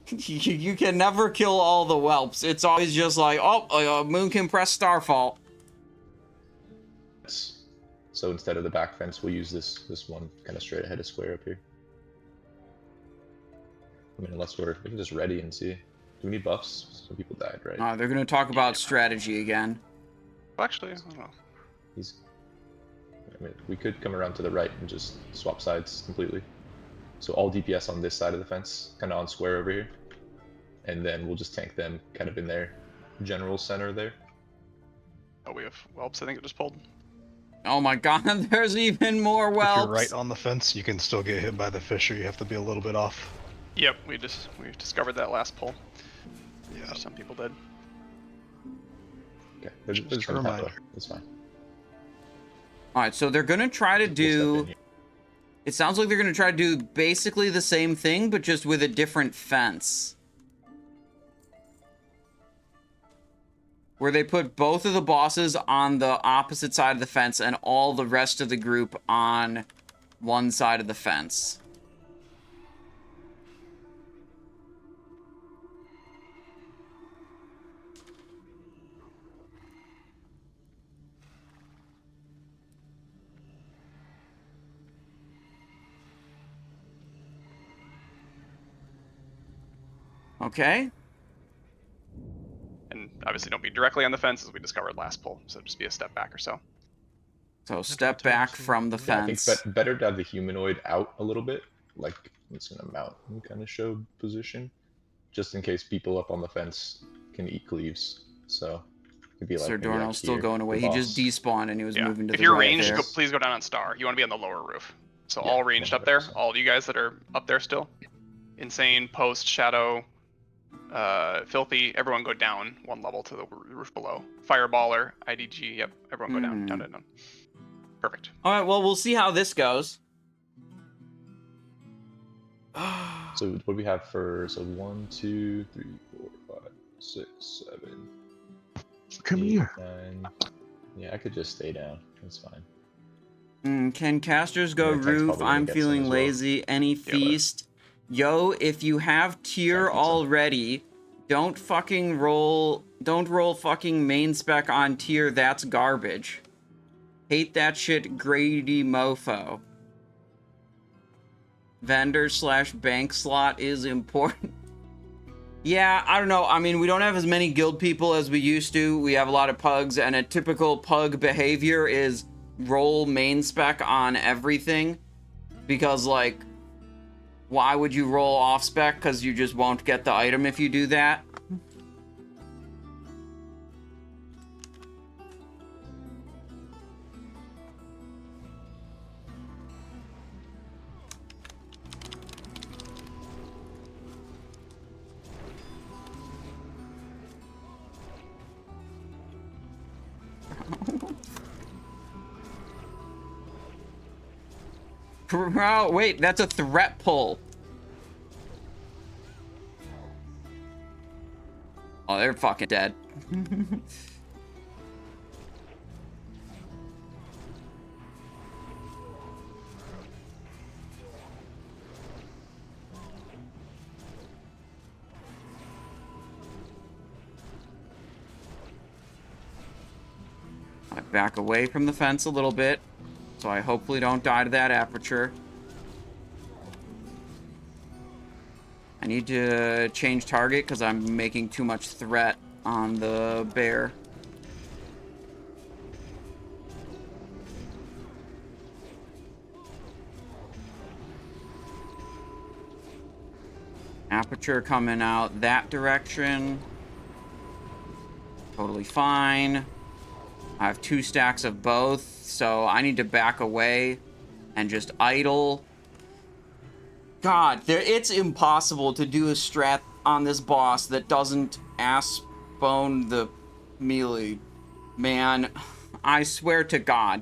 You can never kill all the whelps. It's always just like, oh, moon can press Starfall. So instead of the back fence, we'll use this one kind of straight ahead of square up here. I mean, unless we can just ready and see. Do we need buffs? Some people died, right? They're going to talk about strategy again. Well, actually, I don't know. He's... Yeah. I mean, we could come around to the right and just swap sides completely. So all DPS on this side of the fence, kind of on square over here. And then we'll just tank them kind of in their general center there. Oh, we have whelps, I think it just pulled. Oh my god, there's even more whelps. If you're right on the fence, you can still get hit by the fisher. You have to be a little bit off. Yep, we discovered that last pull. Yeah. Some people did. Okay, they're Just just a gonna reminder. It's fine. Alright, so they're gonna try to We'll step in do... here. It sounds like they're gonna try to do basically the same thing, but just with a different fence. Where they put both of the bosses on the opposite side of the fence and all the rest of the group on one side of the fence. Okay. And obviously don't be directly on the fence as we discovered last pull, so just be a step back or so. So step back from the Yeah, I think fence. better to have the humanoid out a little bit. Like, it's gonna mount and kind of show position. Just in case people up on the fence can eat cleaves. So, it'd be like... Sir maybe like Dorno's still here, going away. the He just boss. despawned and he was Yeah. moving to If the you're right ranged, there. please go down on star. You want to be on the lower roof. So Yeah, all ranged up there, 100%. all you guys that are up there still. Insane, Post, Shadow, Filthy, everyone go down one level to the roof below. Fireballer, IDG, yep, everyone go down, down. Perfect. Alright, well, we'll see how this goes. So what do we have for... So 1, 2, 3, 4, 5, 6, 7... Come 8, here. 9... Yeah, I could just stay down. That's fine. Can casters go Yeah, Tech's roof? probably gonna I'm get some feeling as well. lazy. Any but- feast? Yo, if you have tier Yeah, pizza. already, don't roll fucking main spec on tier, that's garbage. Hate that shit, greedy mofo. Vendor/bank slot is important. Yeah, I don't know. I mean, we don't have as many guild people as we used to. We have a lot of pugs, and a typical pug behavior is roll main spec on everything. Because, like, why would you roll off spec? Because you just won't get the item if you do that. Oh, wait, that's a threat pull. Oh, they're fucking dead. I back away from the fence a little bit, so I hopefully don't die to that aperture. I need to change target because I'm making too much threat on the bear. Aperture coming out that direction. Totally fine. I have 2 stacks of both, so I need to back away and just idle. God, it's impossible to do a strat on this boss that doesn't ass bone the melee. Man, I swear to God.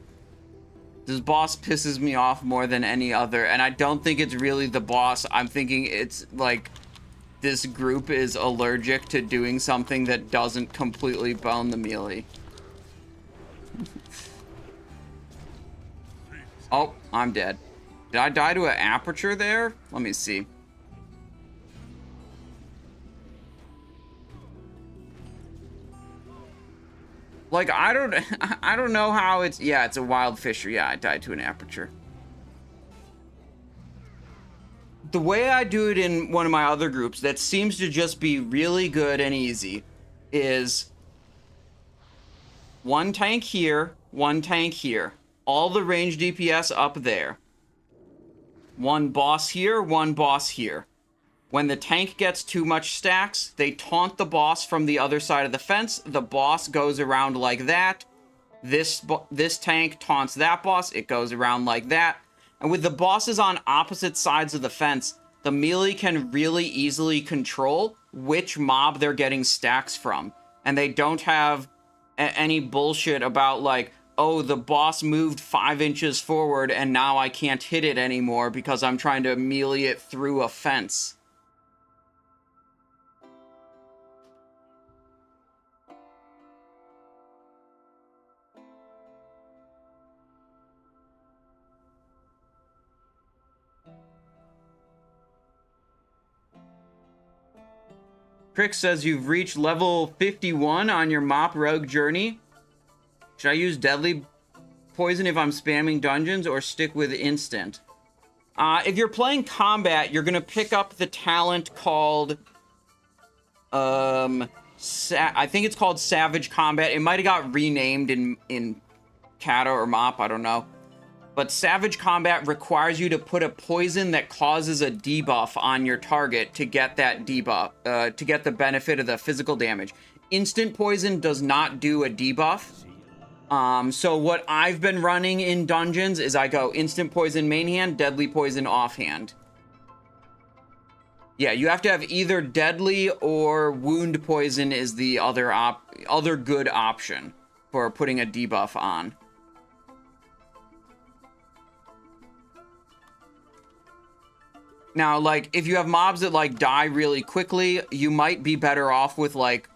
This boss pisses me off more than any other, and I don't think it's really the boss. I'm thinking it's like this group is allergic to doing something that doesn't completely bone the melee. Oh, I'm dead. Did I die to an aperture there? Let me see. Like, I don't know how it's... Yeah, it's a wild fisher. Yeah, I died to an aperture. The way I do it in one of my other groups that seems to just be really good and easy is 1 tank here, 1 tank here. all the range DPS up there. One boss here, one boss here. When the tank gets too much stacks, they taunt the boss from the other side of the fence. The boss goes around like that. This tank taunts that boss. It goes around like that. And with the bosses on opposite sides of the fence, the melee can really easily control which mob they're getting stacks from. And they don't have any bullshit about, like, oh, the boss moved 5 inches forward and now I can't hit it anymore because I'm trying to melee it through a fence. Crick says you've reached level 51 on your mop rogue journey. Should I use deadly poison if I'm spamming dungeons or stick with instant? If you're playing combat, you're gonna pick up the talent called, I think it's called Savage Combat. It might have got renamed in Kata or Mop, I don't know. But Savage Combat requires you to put a poison that causes a debuff on your target to get that debuff, to get the benefit of the physical damage. Instant poison does not do a debuff. So what I've been running in dungeons is I go instant poison main hand, deadly poison offhand. Yeah, you have to have either deadly or wound poison is the other good option for putting a debuff on. Now, like, if you have mobs that, like, die really quickly, you might be better off with, like,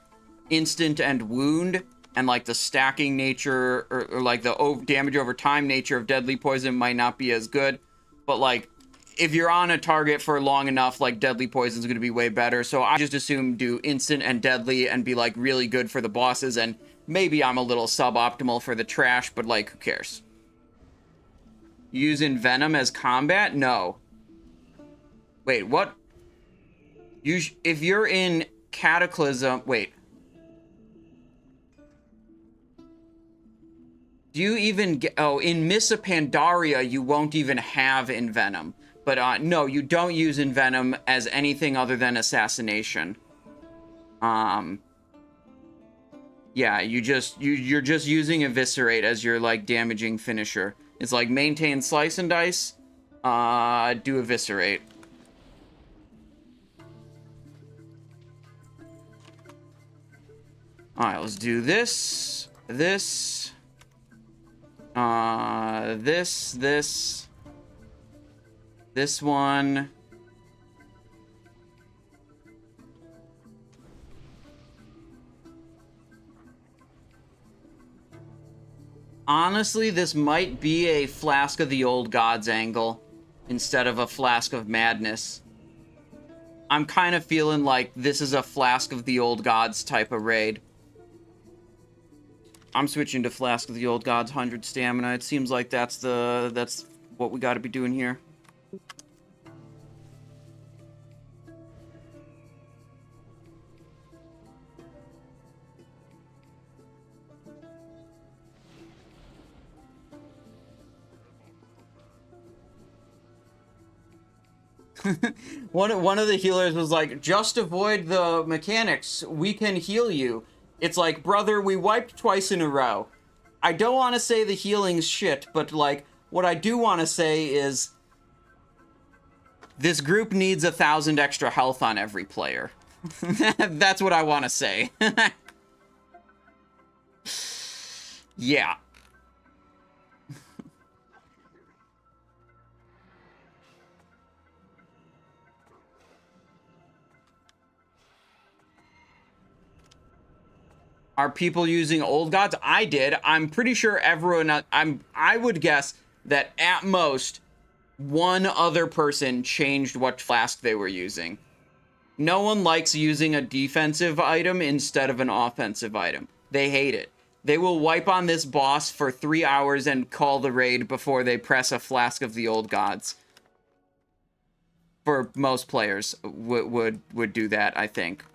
instant and wound, and, like, the stacking nature, or like, the damage over time nature of deadly poison might not be as good. But, like, if you're on a target for long enough, like, deadly poison is going to be way better. So I just assume do instant and deadly and be, like, really good for the bosses, and maybe I'm a little suboptimal for the trash, but, like, who cares? Using Venom as combat? No. Wait, what? If you're in Cataclysm... Wait. Do you even get... Oh, in Miss Pandaria, you won't even have Envenom. But, no, you don't use Envenom as anything other than Assassination. Yeah, you're just using Eviscerate as your, like, damaging finisher. It's like, maintain Slice and Dice, do Eviscerate. Alright, let's do this, this, this one. Honestly, this might be a Flask of the Old Gods angle instead of a Flask of Madness. I'm kind of feeling like this is a Flask of the Old Gods type of raid. I'm switching to Flask of the Old Gods 100 stamina. It seems like that's what we got to be doing here. One of the healers was like, just avoid the mechanics. We can heal you. It's like, brother, we wiped twice in a row. I don't want to say the healing's shit, but, like, what I do want to say is this group needs 1,000 extra health on every player. That's what I want to say. Yeah. Are people using Old Gods? I did. I'm pretty sure everyone... I would guess that at most, one other person changed what flask they were using. No one likes using a defensive item instead of an offensive item. They hate it. They will wipe on this boss for 3 hours and call the raid before they press a Flask of the Old Gods. For most players would do that, I think.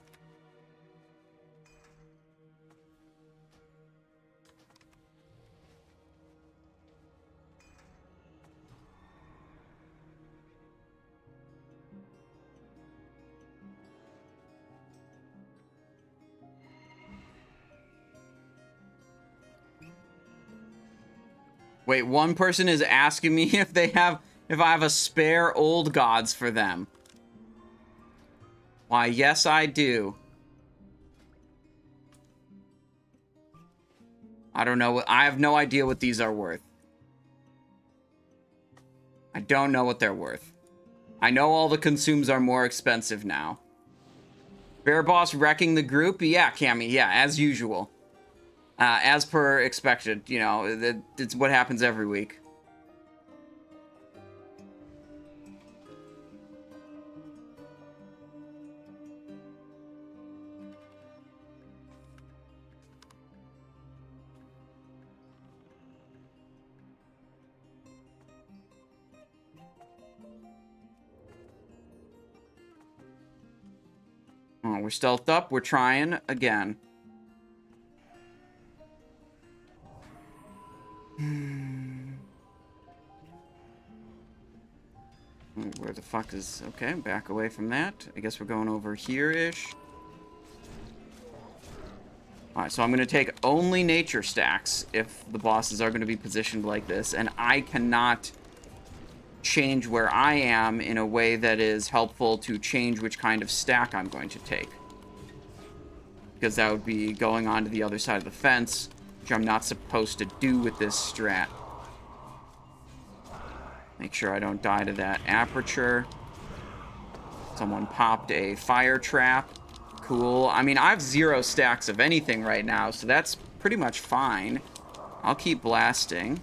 Wait, one person is asking me if I have a spare old gods for them. Why, yes, I do. I don't know. I have no idea what these are worth. I don't know what they're worth. I know all the consumes are more expensive now. Bear Boss wrecking the group? Yeah, Cammy. Yeah, as usual. As per expected. You know, it's what happens every week. Oh, we're stealthed up. We're trying again. Where the fuck is... Okay, back away from that. I guess we're going over here-ish. Alright, so I'm going to take only nature stacks if the bosses are going to be positioned like this. And I cannot change where I am in a way that is helpful to change which kind of stack I'm going to take. Because that would be going on to the other side of the fence, which I'm not supposed to do with this strat. Make sure I don't die to that aperture. Someone popped a fire trap. Cool. I mean, I have 0 stacks of anything right now, so that's pretty much fine. I'll keep blasting.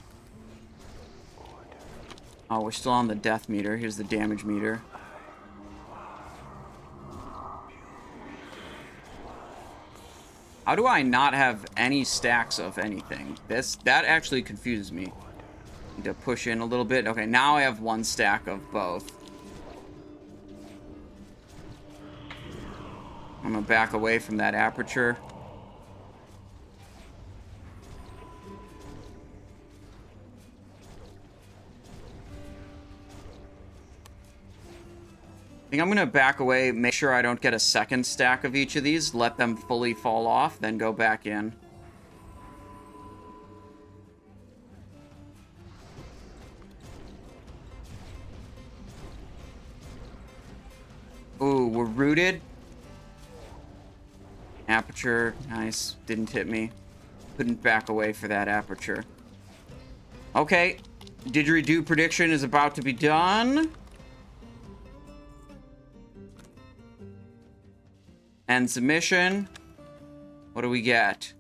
Oh, we're still on the death meter. Here's the damage meter. How do I not have any stacks of anything? That actually confuses me. Need to push in a little bit. Okay, now I have 1 stack of both. I'm gonna back away from that aperture. I think I'm gonna back away, make sure I don't get a second stack of each of these, let them fully fall off, then go back in. Ooh, we're rooted. Aperture, nice. Didn't hit me. Couldn't back away for that aperture. Okay, didgeridoo prediction is about to be done. And submission. What do we get?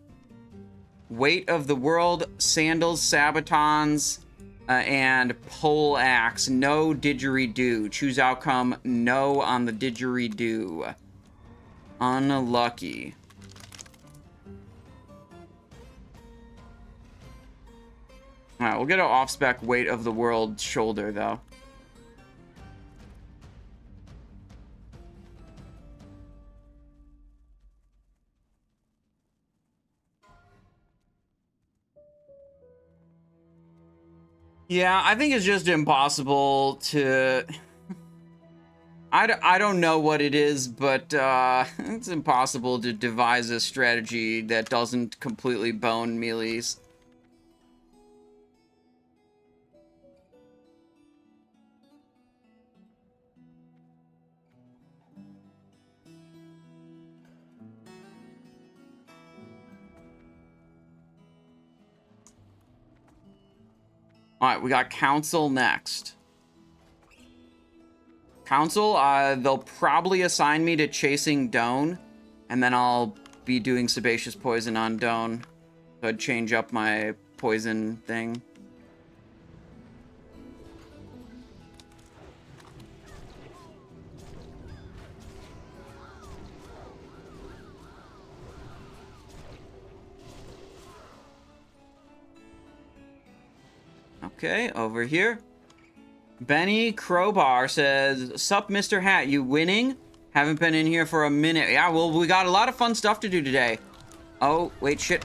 Weight of the World, Sandals, Sabatons, and Pole Axe. No didgeridoo. Choose outcome, no on the didgeridoo. Unlucky. Alright, we'll get an off-spec Weight of the World shoulder, though. Yeah, I think it's just impossible to... I don't know what it is, but it's impossible to devise a strategy that doesn't completely bone melees. Alright, we got Council next. Council, they'll probably assign me to chasing Doan, and then I'll be doing Sebaceous Poison on Doan. So I'd change up my poison thing. Okay, over here. Benny Crowbar says, "Sup, Mr. Hat, you winning? Haven't been in here for a minute." Yeah, well, we got a lot of fun stuff to do today. Oh, wait, shit.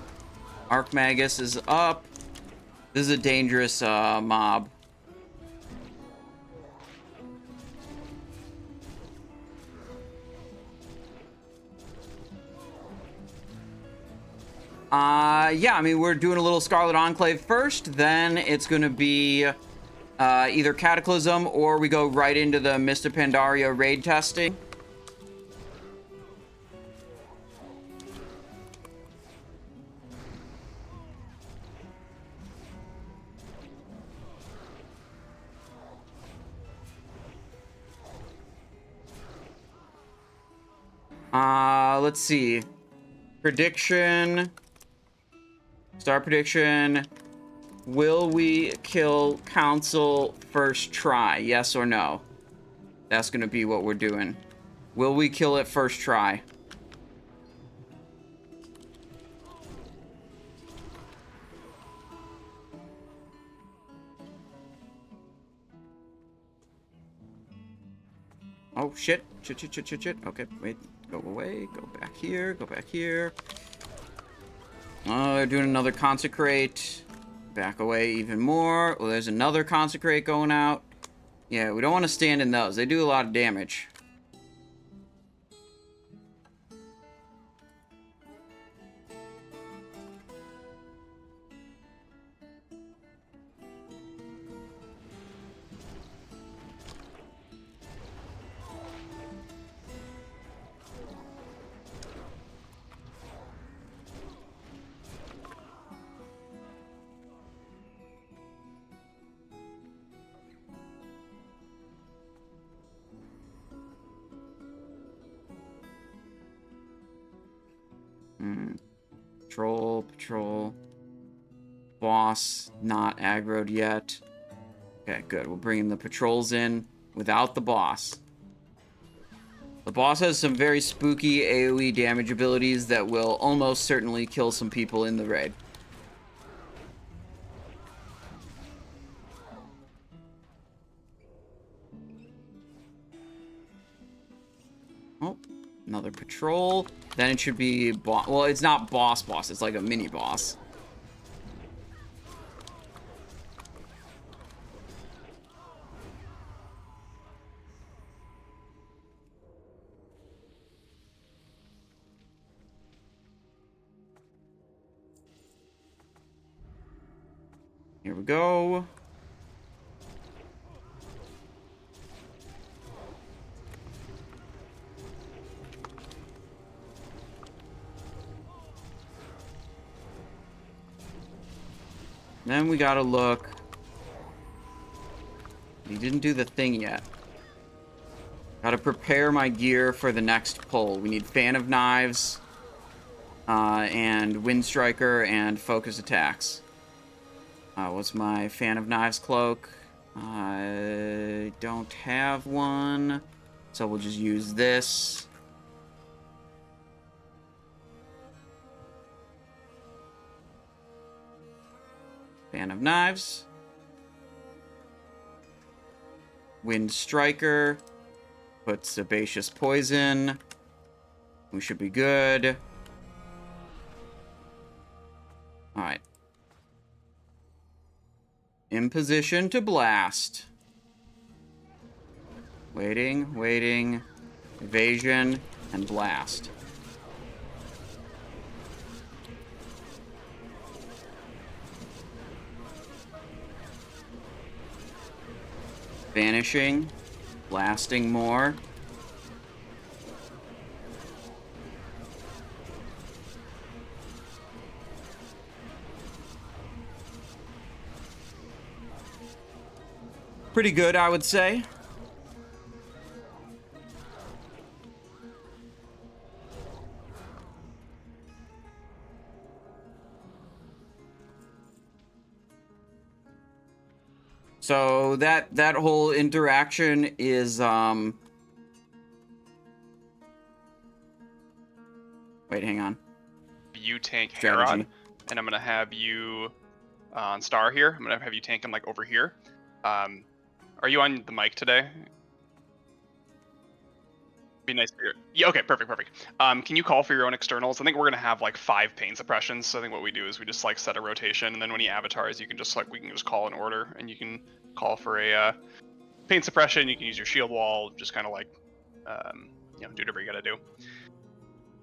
Archmagus is up. This is a dangerous mob. Yeah, I mean, we're doing a little Scarlet Enclave first, then it's going to be either Cataclysm or we go right into the Mist of Pandaria raid testing. Let's see. Prediction. Star prediction. Will we kill Council first try? Yes or no? That's gonna be what we're doing. Will we kill it first try? Oh, shit. Shit. Okay, wait. Go away. Go back here. Go back here. Oh, they're doing another Consecrate. Back away even more. Well, there's another Consecrate going out. Yeah, we don't want to stand in those. They do a lot of damage. Patrol. Boss, not aggroed yet. Okay, good. We'll bring the patrols in without the boss. The boss has some very spooky AoE damage abilities that will almost certainly kill some people in the raid. Oh, another patrol. Then it should be boss. Well, it's not boss. It's like a mini boss. Here we go. Then we gotta look. He didn't do the thing yet. Gotta prepare my gear for the next pull. We need Fan of Knives, and Wind Striker, and Focus Attacks. What's my Fan of Knives cloak? I don't have one, so we'll just use this. Fan of Knives. Wind Striker. Put Sebaceous Poison. We should be good. Alright. In position to blast. Waiting. Evasion and blast. Vanishing, blasting more. Pretty good, I would say. So that whole interaction is wait, hang on. You tank Strategy. Herod, and I'm gonna have you on Star here. I'm gonna have you tank him like over here. Are you on the mic today? Be nice for your... Yeah, okay, perfect. Can you call for your own externals? I think we're gonna have like 5 pain suppressions. So I think what we do is we just like set a rotation, and then when he avatars, you can just like we can just call an order, and you can call for a pain suppression. You can use your shield wall, just kind of like do whatever you gotta do.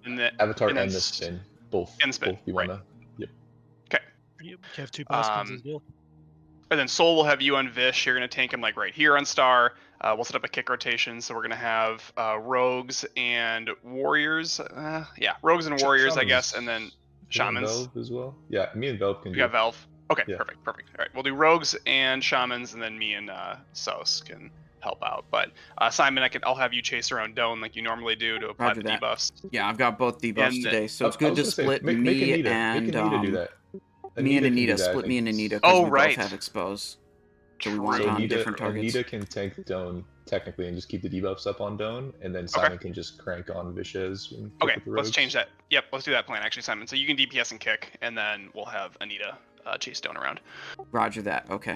And then Avatar and the spin, both. And spin, Both you right. wanna. You have 2 possibilities as well. And then Soul will have you on Vish. You're going to tank him like right here on Star. We'll set up a kick rotation. So we're going to have rogues and warriors. Yeah, rogues and warriors, I guess. And then shamans. Velv as well. Yeah, me and Velv can We do got Velv. Okay, Yeah. perfect. All right, we'll do rogues and shamans, and then me and Sos can help out. But Simon, I'll have you chase around Doan like you normally do to apply Roger the that. debuffs. Yeah, I've got both debuffs And- today, so it's I good was to gonna say, split make me Anita, and make Anita do that. me and can do Anita. that, I Split me think. and Anita Oh, because we right. both have expose. So we want True. on Anita, different targets. Anita can tank Doan technically and just keep the debuffs up on Doan, and then Simon can just crank on Vishez. And kick Okay, with the let's rogues. change that. Yep, let's do that plan actually, Simon. So you can DPS and kick, and then we'll have Anita chase Doan around. Roger that. Okay.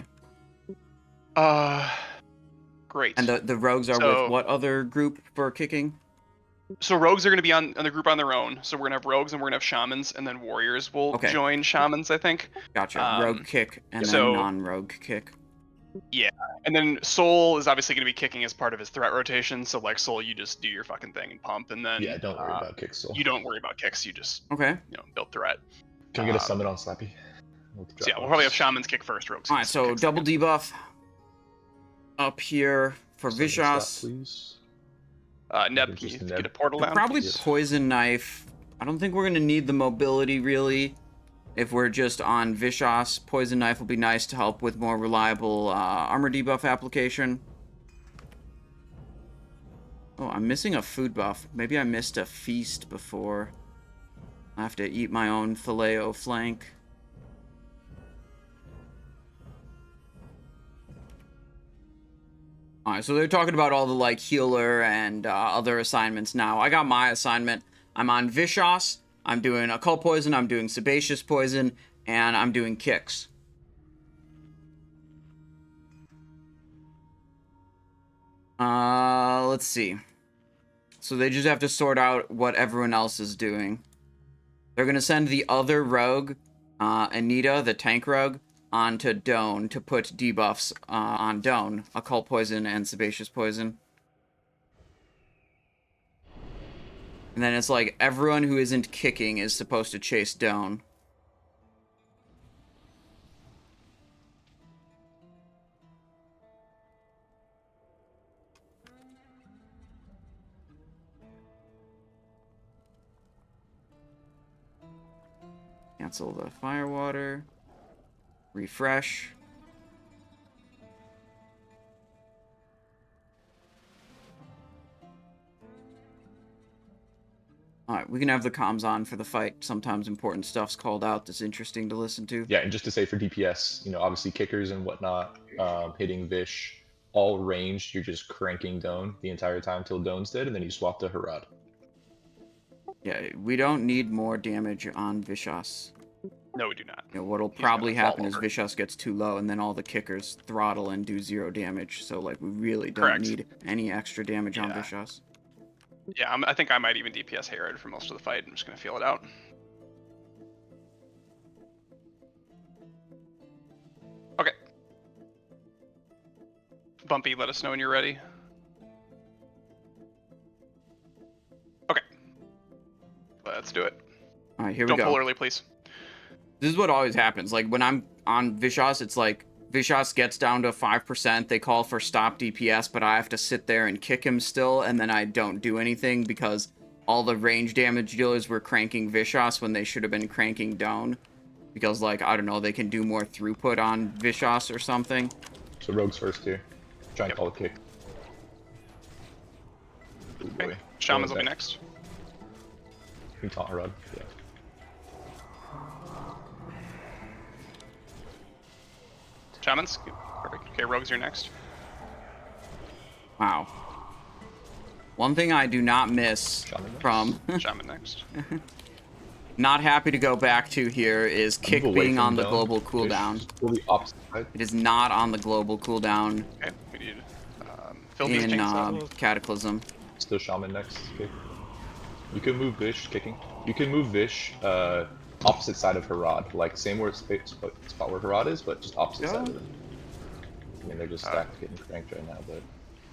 Great. And the rogues are So- with what other group for kicking? So rogues are going to be on the group on their own. So we're going to have rogues and we're going to have shamans, and then warriors will Okay. join shamans, I think. Gotcha. Rogue kick and so- then non-rogue kick. And then Soul is obviously going to be kicking as part of his threat rotation. So like Soul, you just do your fucking thing and pump, and then Yeah, don't worry about kick soul. You don't worry about kicks. You just Okay. build threat. Can we get a summon on Slappy? So yeah, we'll probably have shamans kick first, rogues. All right. So kicks double second. debuff up here for Summon Slap, Vishas. please. Neb, can Just you Neb. get a portal down? Probably Yes. poison knife. I don't think we're gonna need the mobility really. If we're just on Vishas, poison knife will be nice to help with more reliable armor debuff application. Oh, I'm missing a food buff. Maybe I missed a feast before. I have to eat my own filet-o flank. Alright, so they're talking about all the like healer and other assignments now. I got my assignment. I'm on Vishas. I'm doing occult poison. I'm doing sebaceous poison, and I'm doing kicks. Let's see. So they just have to sort out what everyone else is doing. They're gonna send the other rogue, Anita, the tank rogue, onto Doan to put debuffs on Doan, occult poison and sebaceous poison. And then it's like everyone who isn't kicking is supposed to chase Doan. Cancel the firewater. Refresh. Alright, we can have the comms on for the fight. Sometimes important stuff's called out that's interesting to listen to. Yeah, and just to say for DPS, obviously kickers and whatnot, hitting Vish, all ranged, you're just cranking Doan the entire time till Doan's dead, and then you swap to Harad. Yeah, we don't need more damage on Vishas. No, we do not. What'll He's probably gonna fall happen is over. Vishas gets too low, and then all the kickers throttle and do 0 damage. So, like, we really don't Correct. need any extra damage on Yeah. Vishas. Yeah, I think I might even DPS Herod for most of the fight. I'm just gonna feel it out. Okay. Bumpy, let us know when you're ready. Okay. Let's do it. Alright, here we Don't go. pull early, please. This is what always happens. Like, when I'm on Vishas, it's like, Vishas gets down to 5%, they call for stop DPS, but I have to sit there and kick him still, and then I don't do anything because all the range damage dealers were cranking Vishas when they should have been cranking Doan. Because, like, I don't know, they can do more throughput on Vishas or something. So rogues first here. Try and call a kick. Ooh, boy. Okay. Shamans will Going be back. next. Can you taunt Harad? Yeah. Shamans? Perfect. Okay, rogues, you're next. Wow. One thing I do not miss Shaman next. from Shaman next. not happy to go back to here is kick Move away being from on the Doan. global Vish, cooldown. pull the opposite side. It is not on the global cooldown Okay, we need Filthy's in Chainsaw. Cataclysm. Still Shaman next. Kick. You can move Vish, kicking. You can move Vish opposite side of Harad. Like, same where spot where Harad is, but just opposite side of it. I mean, they're just stacked getting cranked right now, but...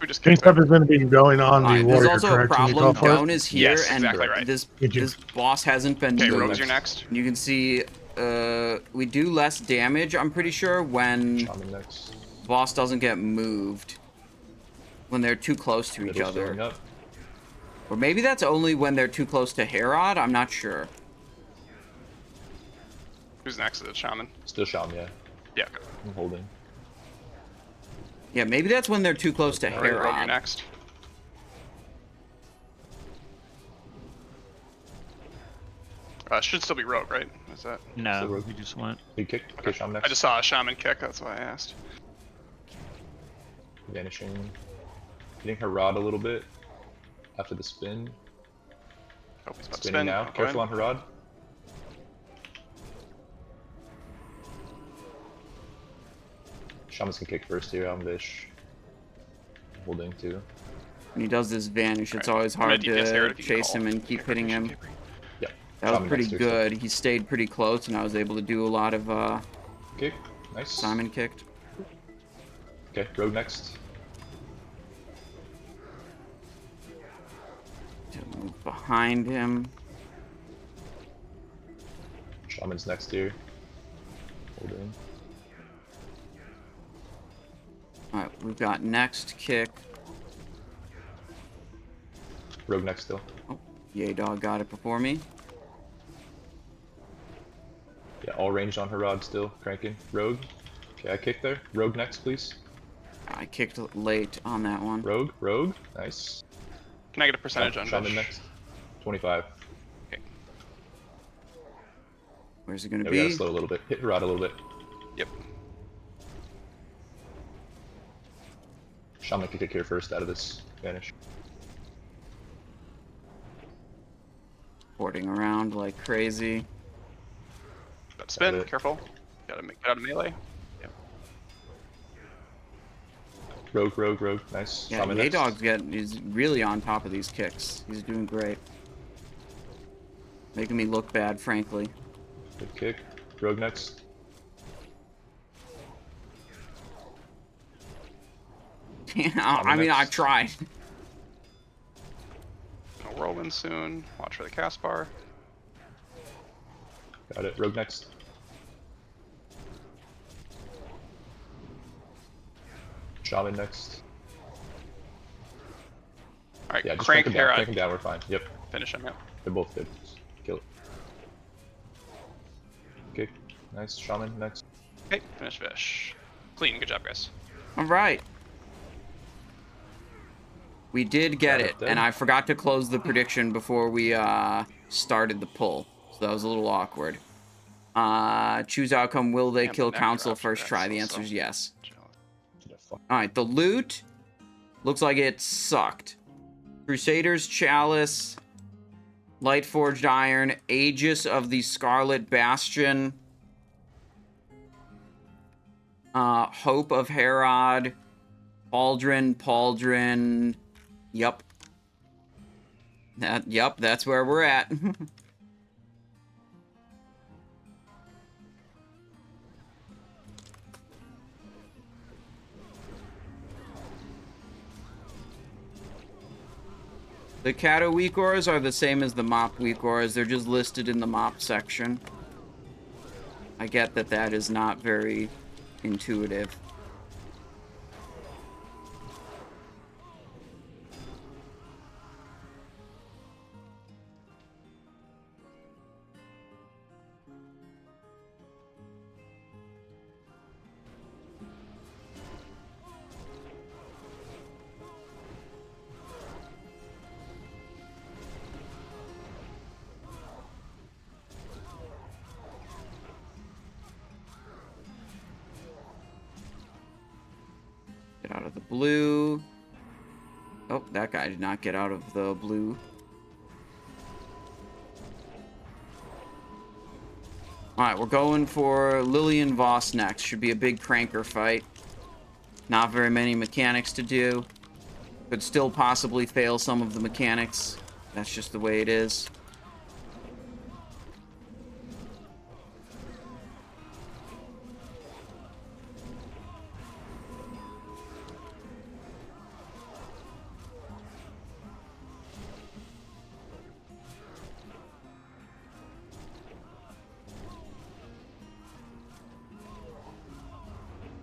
We just kicked Chainsaw is going to be going on the Alright, there's warrior, also a correct? Can you problem. call for it? Doan is here, Yes, and exactly right. this Did you- this boss hasn't been Okay, moved. rogues, you're next. You can see we do less damage, I'm pretty sure, when Shaman next. boss doesn't get moved. When they're too close to each Middle's filling other. up. Or maybe that's only when they're too close to Herod, I'm not sure. Who's next? Is it Shaman? Still Shaman, yeah. Yeah. Okay. I'm holding. Yeah, maybe that's when they're too close to All right, Rogue, you're Herod. next. Should still be Rogue, right? Is that? No, Rogue. we just went. Big kick. Okay, Shaman next. I just saw a Shaman kick, that's why I asked. Vanishing. Hitting her rod a little bit. After the spin. Oh, he's about to Spinning spin. now. Go Careful ahead. on her rod. Shamans can kick first here. I'm Vish. Holding too. When he does this vanish, it's Alright, always I'm gonna hard DPS Herod to if you can chase hold. him and keep hitting him. Yep. That was Shaman pretty next to good. He stayed pretty close, and I was able to do a lot of Kick. Nice. Simon kicked. Okay, Rogue next. To move behind him. Shaman's next here. Holding. Alright, we've got next kick. Rogue next still. Oh, Yay Dog got it before me. Yeah, all ranged on her rod still. Cranking. Rogue. Okay, I kicked there. Rogue next, please. I kicked late on that one. Rogue. Rogue. Nice. Can I get a percentage on Shaman Vish? next. 25. Where's it gonna Yeah, we gotta be? slow a little bit. Hit her rod a little bit. Yep. Shaman can kick here first out of this vanish. Porting around like crazy. About to spin, Got it. careful. Gotta make it out of melee. Yep. Rogue, rogue, rogue. Nice. Yeah, Shaman Yay next. Dog's he's really on top of these kicks. He's doing great. Making me look bad, frankly. Good kick. Rogue next. Yeah, I mean, I next. tried. Gonna whirlwind soon. Watch for the cast bar. Got it. Rogue next. Shaman next. Alright, Yeah, just crank crank him down. Herod. Crank him down. We're fine. Yep. Finish him, yep. They're both good. Just kill it. Kick. Nice. Shaman next. Okay, finish Vish. Clean, good job, guys. All right. We did get Got it it, then. and I forgot to close the prediction before we started the pull, so that was a little awkward. Choose outcome. Will they Yeah, kill but now you're council after first that, try? The so- answer is yes. Yeah, fuck. All right, the loot looks like it sucked. Crusader's Chalice, Light Forged Iron, Aegis of the Scarlet Bastion, Hope of Herod, Pauldron. Yep. Yep, that's where we're at. The Kato weak ores are the same as the Mop weak ores. They're just listed in the Mop section. I get that that is not very intuitive. Get out of the blue. Oh, that guy did not get out of the blue. Alright, we're going for Lilian Voss next. Should be a big cranker fight. Not very many mechanics to do. Could still possibly fail some of the mechanics. That's just the way it is.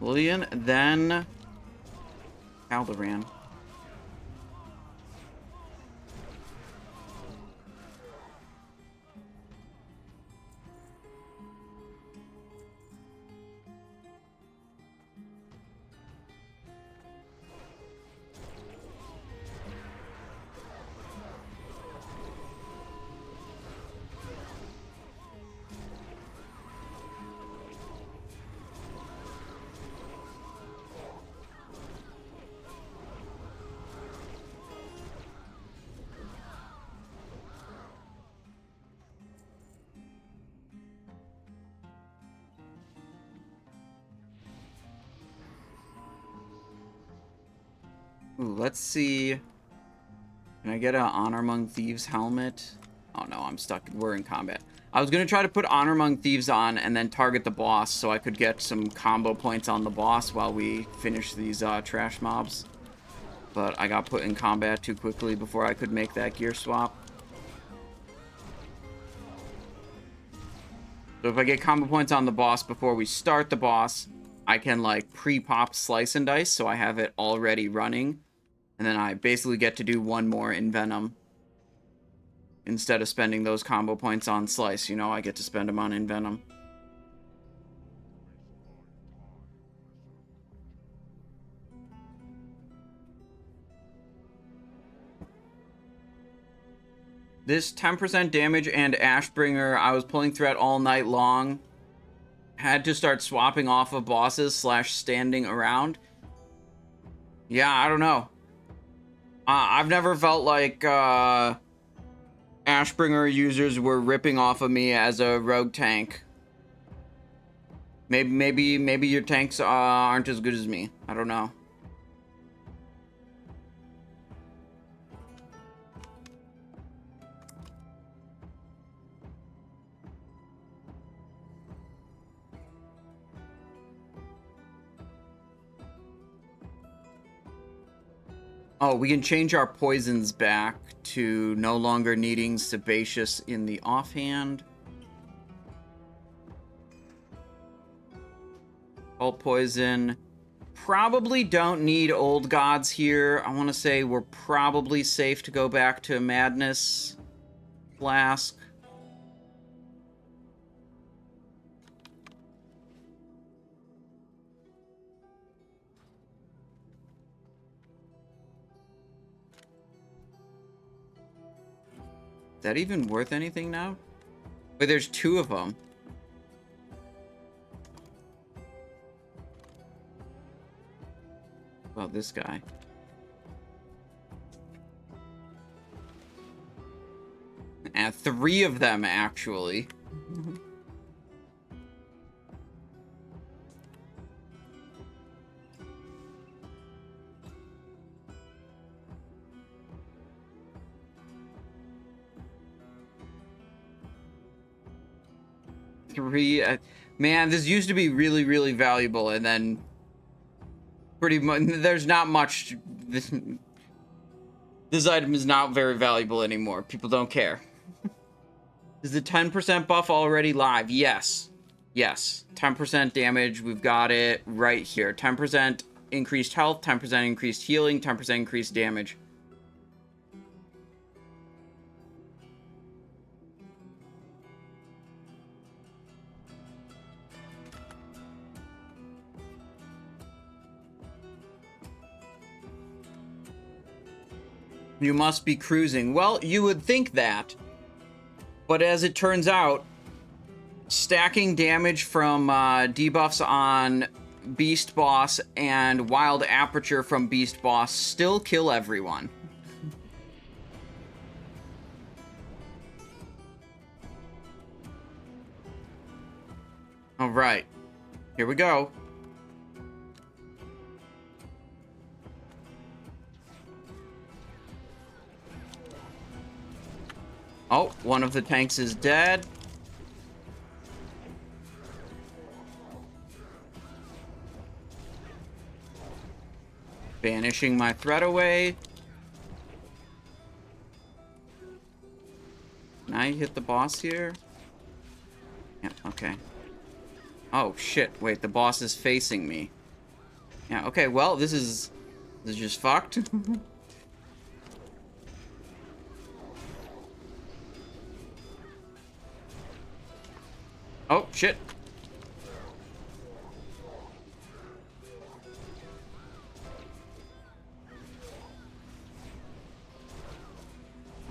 Lilian, then Caldoran. Ooh, let's see. Can I get an Honor Among Thieves helmet? Oh no, I'm stuck. We're in combat. I was gonna try to put Honor Among Thieves on and then target the boss so I could get some combo points on the boss while we finish these trash mobs. But I got put in combat too quickly before I could make that gear swap. So if I get combo points on the boss before we start the boss, I can like pre-pop Slice and Dice so I have it already running. And then I basically get to do one more in Venom. Instead of spending those combo points on Slice, you know, I get to spend them on in Venom. This 10% damage and Ashbringer, I was pulling through it all night long. Had to start swapping off of bosses / standing around. Yeah, I don't know. I've never felt like Ashbringer users were ripping off of me as a rogue tank. Maybe your tanks aren't as good as me. I don't know. Oh, we can change our poisons back to no longer needing Sebaceous in the offhand. Cult poison. Probably don't need old gods here. I want to say we're probably safe to go back to Madness Flask. Is that even worth anything now? Wait, there's 2 of them. Well, this guy. And 3 of them, actually. Man, this used to be really, really valuable, and then pretty much there's not much. This item is not very valuable anymore. People don't care. Is the 10% buff already live? Yes. Yes. 10% damage. We've got it right here. 10% increased health, 10% increased healing, 10% increased damage. You must be cruising. Well, you would think that. But as it turns out, stacking damage from debuffs on Beast Boss and Wild Aperture from Beast Boss still kill everyone. Alright. Here we go. Oh, one of the tanks is dead. Banishing my threat away. Can I hit the boss here? Yeah, okay. Oh, shit. Wait, the boss is facing me. Yeah, okay, well, this is just fucked. Oh, shit.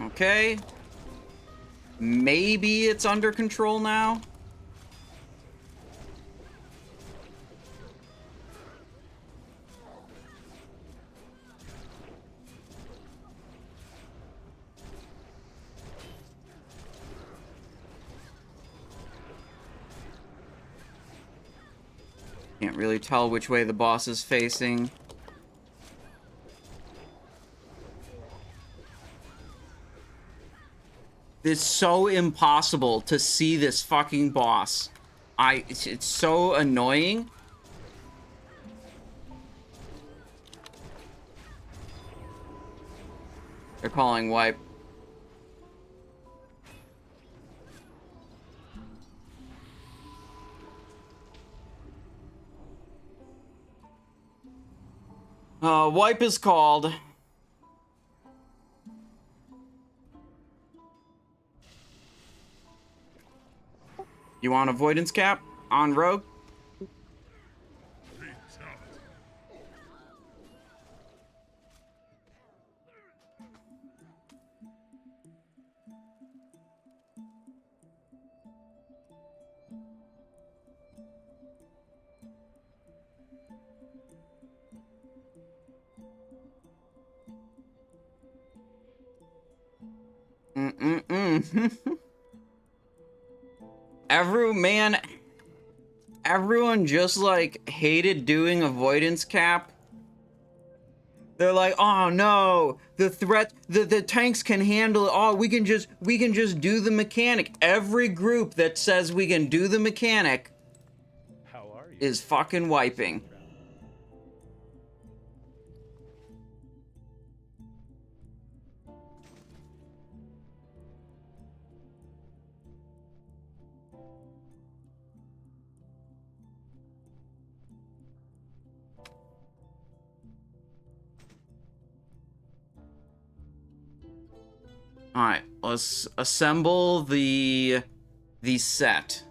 Okay. Maybe it's under control now. Can't really tell which way the boss is facing. It's so impossible to see this fucking boss. It's so annoying. They're calling wipe. Wipe is called. You want avoidance cap on rogue? Everyone just like hated doing avoidance cap. They're like, oh no, the threat, the tanks can handle it. Oh, we can just do the mechanic. Every group that says we can do the mechanic is fucking wiping. All right, let's assemble the set.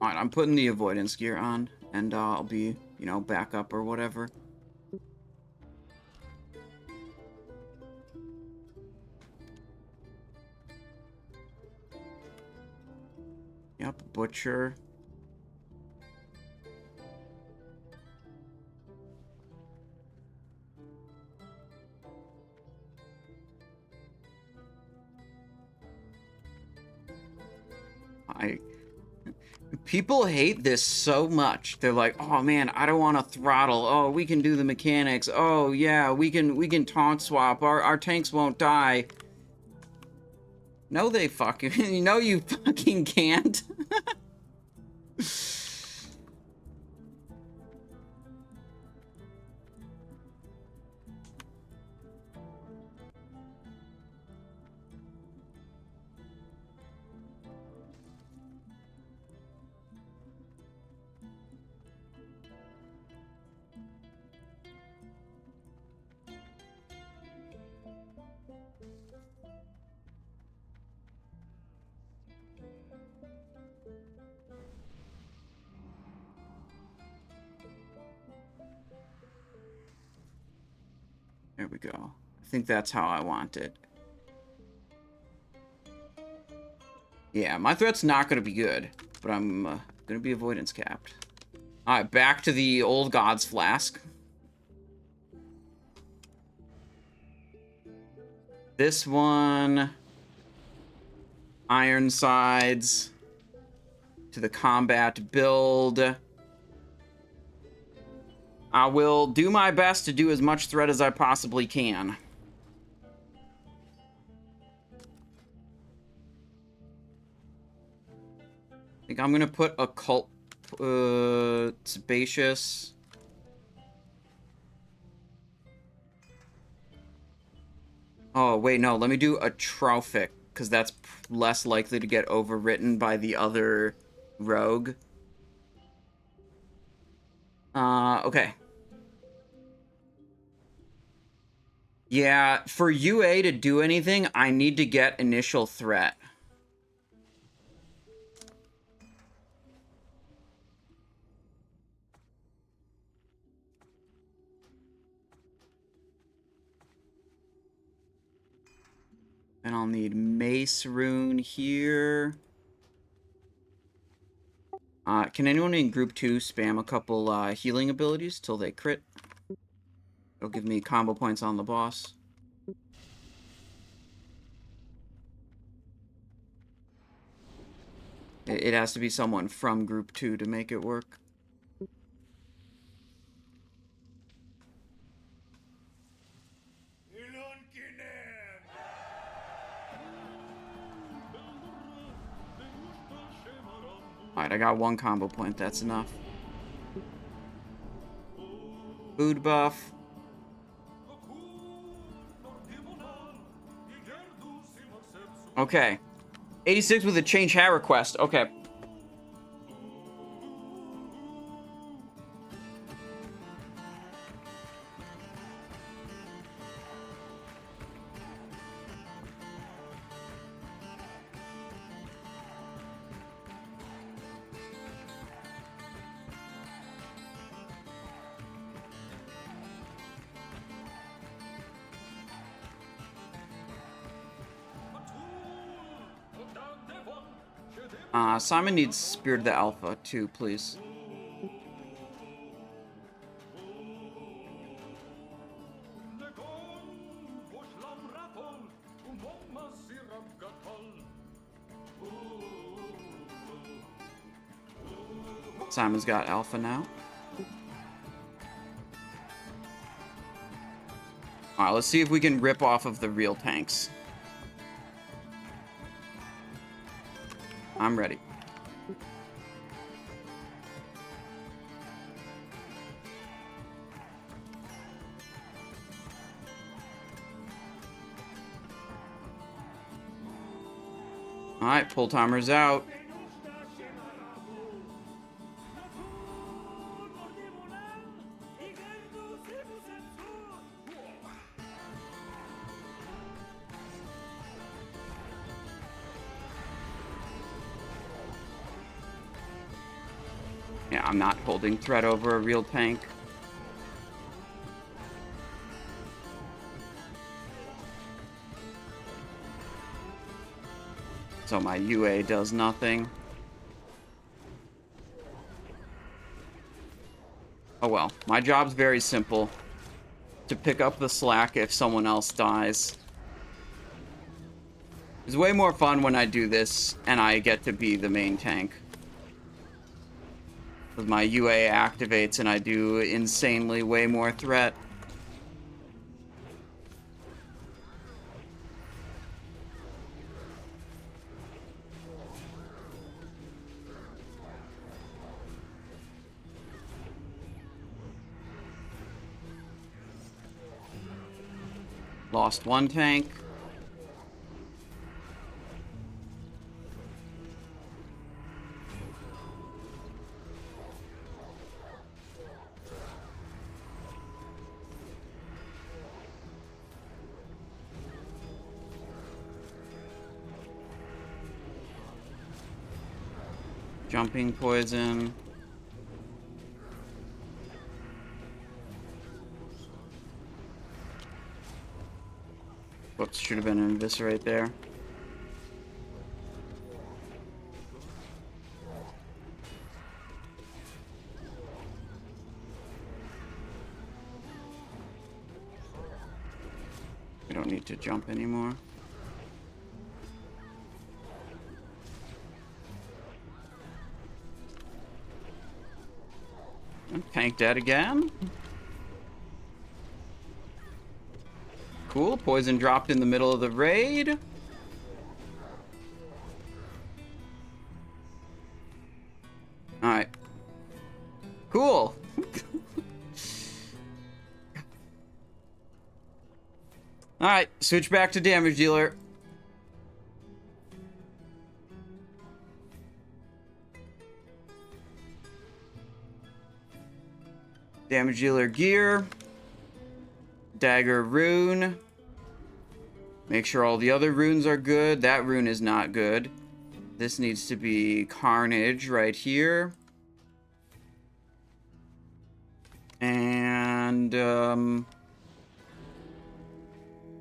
All right, I'm putting the avoidance gear on, and I'll be, you know, back up or whatever. Yep, butcher. People hate this so much. They're like, oh man, I don't want to throttle. Oh, we can do the mechanics. Oh yeah, we can taunt swap. Our tanks won't die. No, they fucking, no, you fucking can't. There we go. I think that's how I want it. Yeah, my threat's not going to be good, but I'm going to be avoidance capped. Alright, back to the old God's Flask. This one... Ironsides. To the combat build. I will do my best to do as much threat as I possibly can. I think I'm gonna put occult, Sebaceous. Oh, wait, no, let me do a Trophic because that's less likely to get overwritten by the other rogue. Okay. Yeah, for UA to do anything, I need to get initial threat. And I'll need Mace Rune here. Can anyone in Group 2 spam a couple healing abilities till they crit? It'll give me combo points on the boss. It has to be someone from Group 2 to make it work. Alright, I got one combo point. That's enough. Food buff. Okay. 86 with a change hat request. Okay. Simon needs Spirit of the Alpha too, please. Simon's got Alpha now. Alright, let's see if we can rip off of the real tanks. I'm ready. Alright, pull timer's out. Yeah, I'm not holding threat over a real tank. So my UA does nothing. Oh well, my job's very simple. To pick up the slack if someone else dies. It's way more fun when I do this and I get to be the main tank. Because my UA activates and I do insanely way more threat. Lost one tank. Jumping poison. Whoops, should have been an Inviscerate there. We don't need to jump anymore. Tank dead again. Cool. Poison dropped in the middle of the raid. Alright. Cool. Alright, switch back to damage dealer. Damage dealer gear. Dagger rune. Make sure all the other runes are good. That rune is not good. This needs to be carnage right here. And,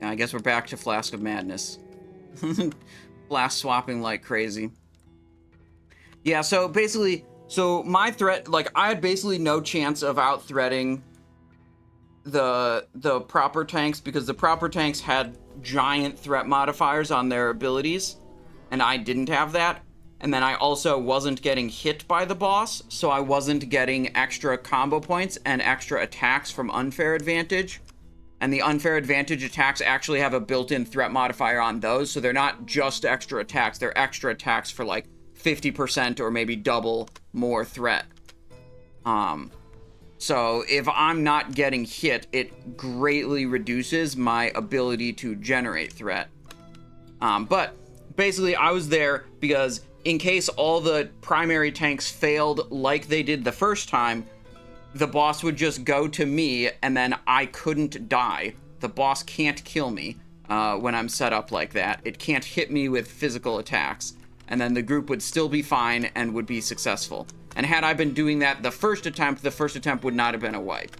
I guess we're back to Flask of Madness. Flask swapping like crazy. Yeah, so basically, my threat, like, I had basically no chance of out-threading the proper tanks, because the proper tanks had giant threat modifiers on their abilities, and I didn't have that. And then I also wasn't getting hit by the boss, so I wasn't getting extra combo points and extra attacks from unfair advantage. And the unfair advantage attacks actually have a built-in threat modifier on those, so they're not just extra attacks, they're extra attacks for like 50% or maybe double more threat. So if I'm not getting hit, it greatly reduces my ability to generate threat. But basically I was there because in case all the primary tanks failed like they did the first time, the boss would just go to me and then I couldn't die. The boss can't kill me when I'm set up like that. It can't hit me with physical attacks. And then the group would still be fine and would be successful. And had I been doing that the first attempt would not have been a wipe.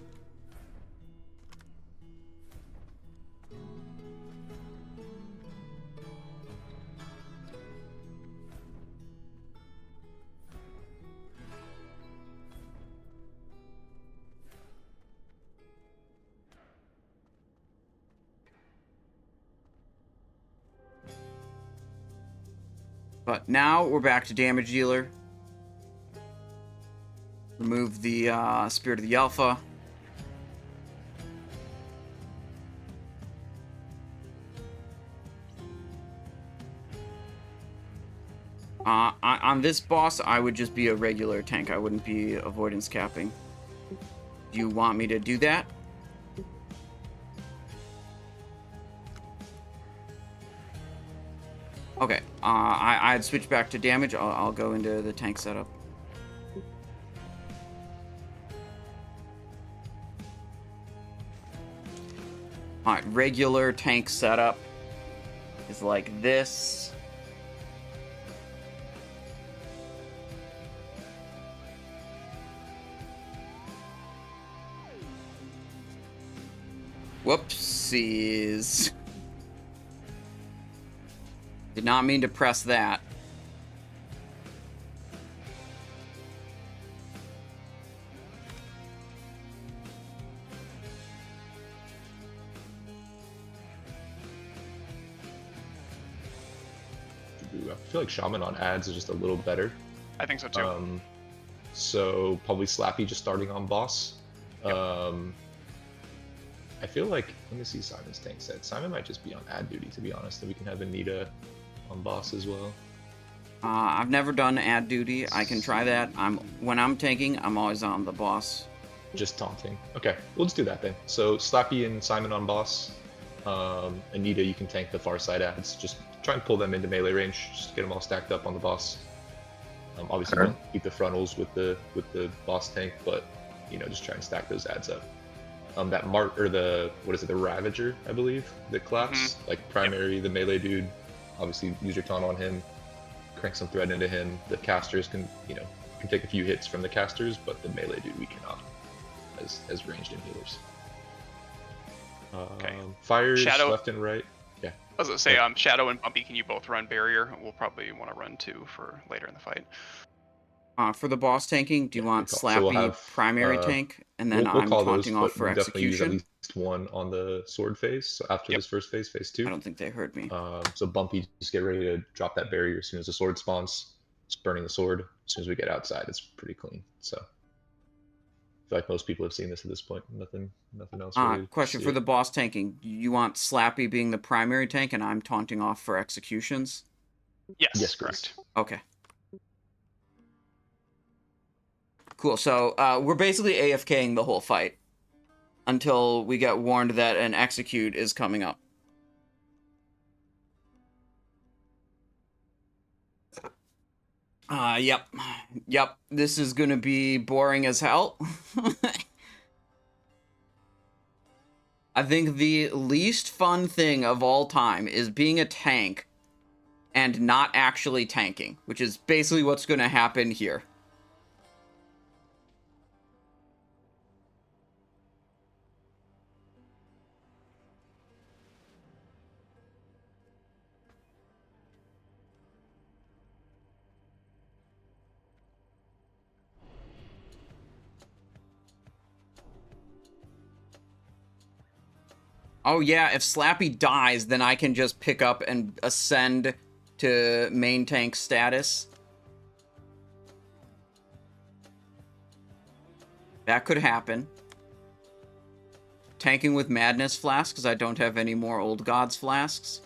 But now we're back to damage dealer. Remove the Spirit of the Alpha. On this boss, I would just be a regular tank. I wouldn't be avoidance capping. Do you want me to do that? Okay, I'd switch back to damage. I'll go into the tank setup. Alright, regular tank setup is like this. Whoopsies. Did not mean to press that. I feel like Shaman on ads is just a little better. I think so too. So probably Slappy just starting on boss. Yep. I feel like, let me see Simon's tank set. Simon might just be on ad duty, to be honest, and we can have Anita on boss as well. I've never done ad duty. I can try that. When I'm tanking, I'm always on the boss. Just taunting. Okay, we'll just do that then. So Slappy and Simon on boss. Anita, you can tank the far side ads. Just try and pull them into melee range. Just get them all stacked up on the boss. Obviously, don't keep the frontals with the boss tank, but you know, just try and stack those ads up. That Mark or the Ravager, I believe, that claps like primary, the melee dude. Obviously, use your taunt on him, crank some threat into him. The casters can take a few hits from the casters, but the melee dude we cannot, as ranged and healers. Okay. Fires Shadow, left and right. Yeah. I was gonna say, Shadow and Bumpy, can you both run barrier? We'll probably want to run two for later in the fight. For the boss tanking, do you want Slappy so we'll have, primary tank, and then we'll I'm call taunting those, off for but definitely use execution? at least one on the sword phase. So after this first phase, phase 2. I don't think they heard me. So Bumpy, just get ready to drop that barrier as soon as the sword spawns. Just burning the sword. As soon as we get outside, it's pretty clean. So I feel like most people have seen this at this point. Nothing else. Really Question for the boss tanking. You want Slappy being the primary tank, and I'm taunting off for executions? Yes, correct. Okay. Cool, so we're basically AFKing the whole fight until we get warned that an execute is coming up. Yep. This is gonna be boring as hell. I think the least fun thing of all time is being a tank and not actually tanking, which is basically what's going to happen here. Oh yeah, if Slappy dies, then I can just pick up and ascend to main tank status. That could happen. Tanking with Madness Flasks, because I don't have any more Old Gods Flasks.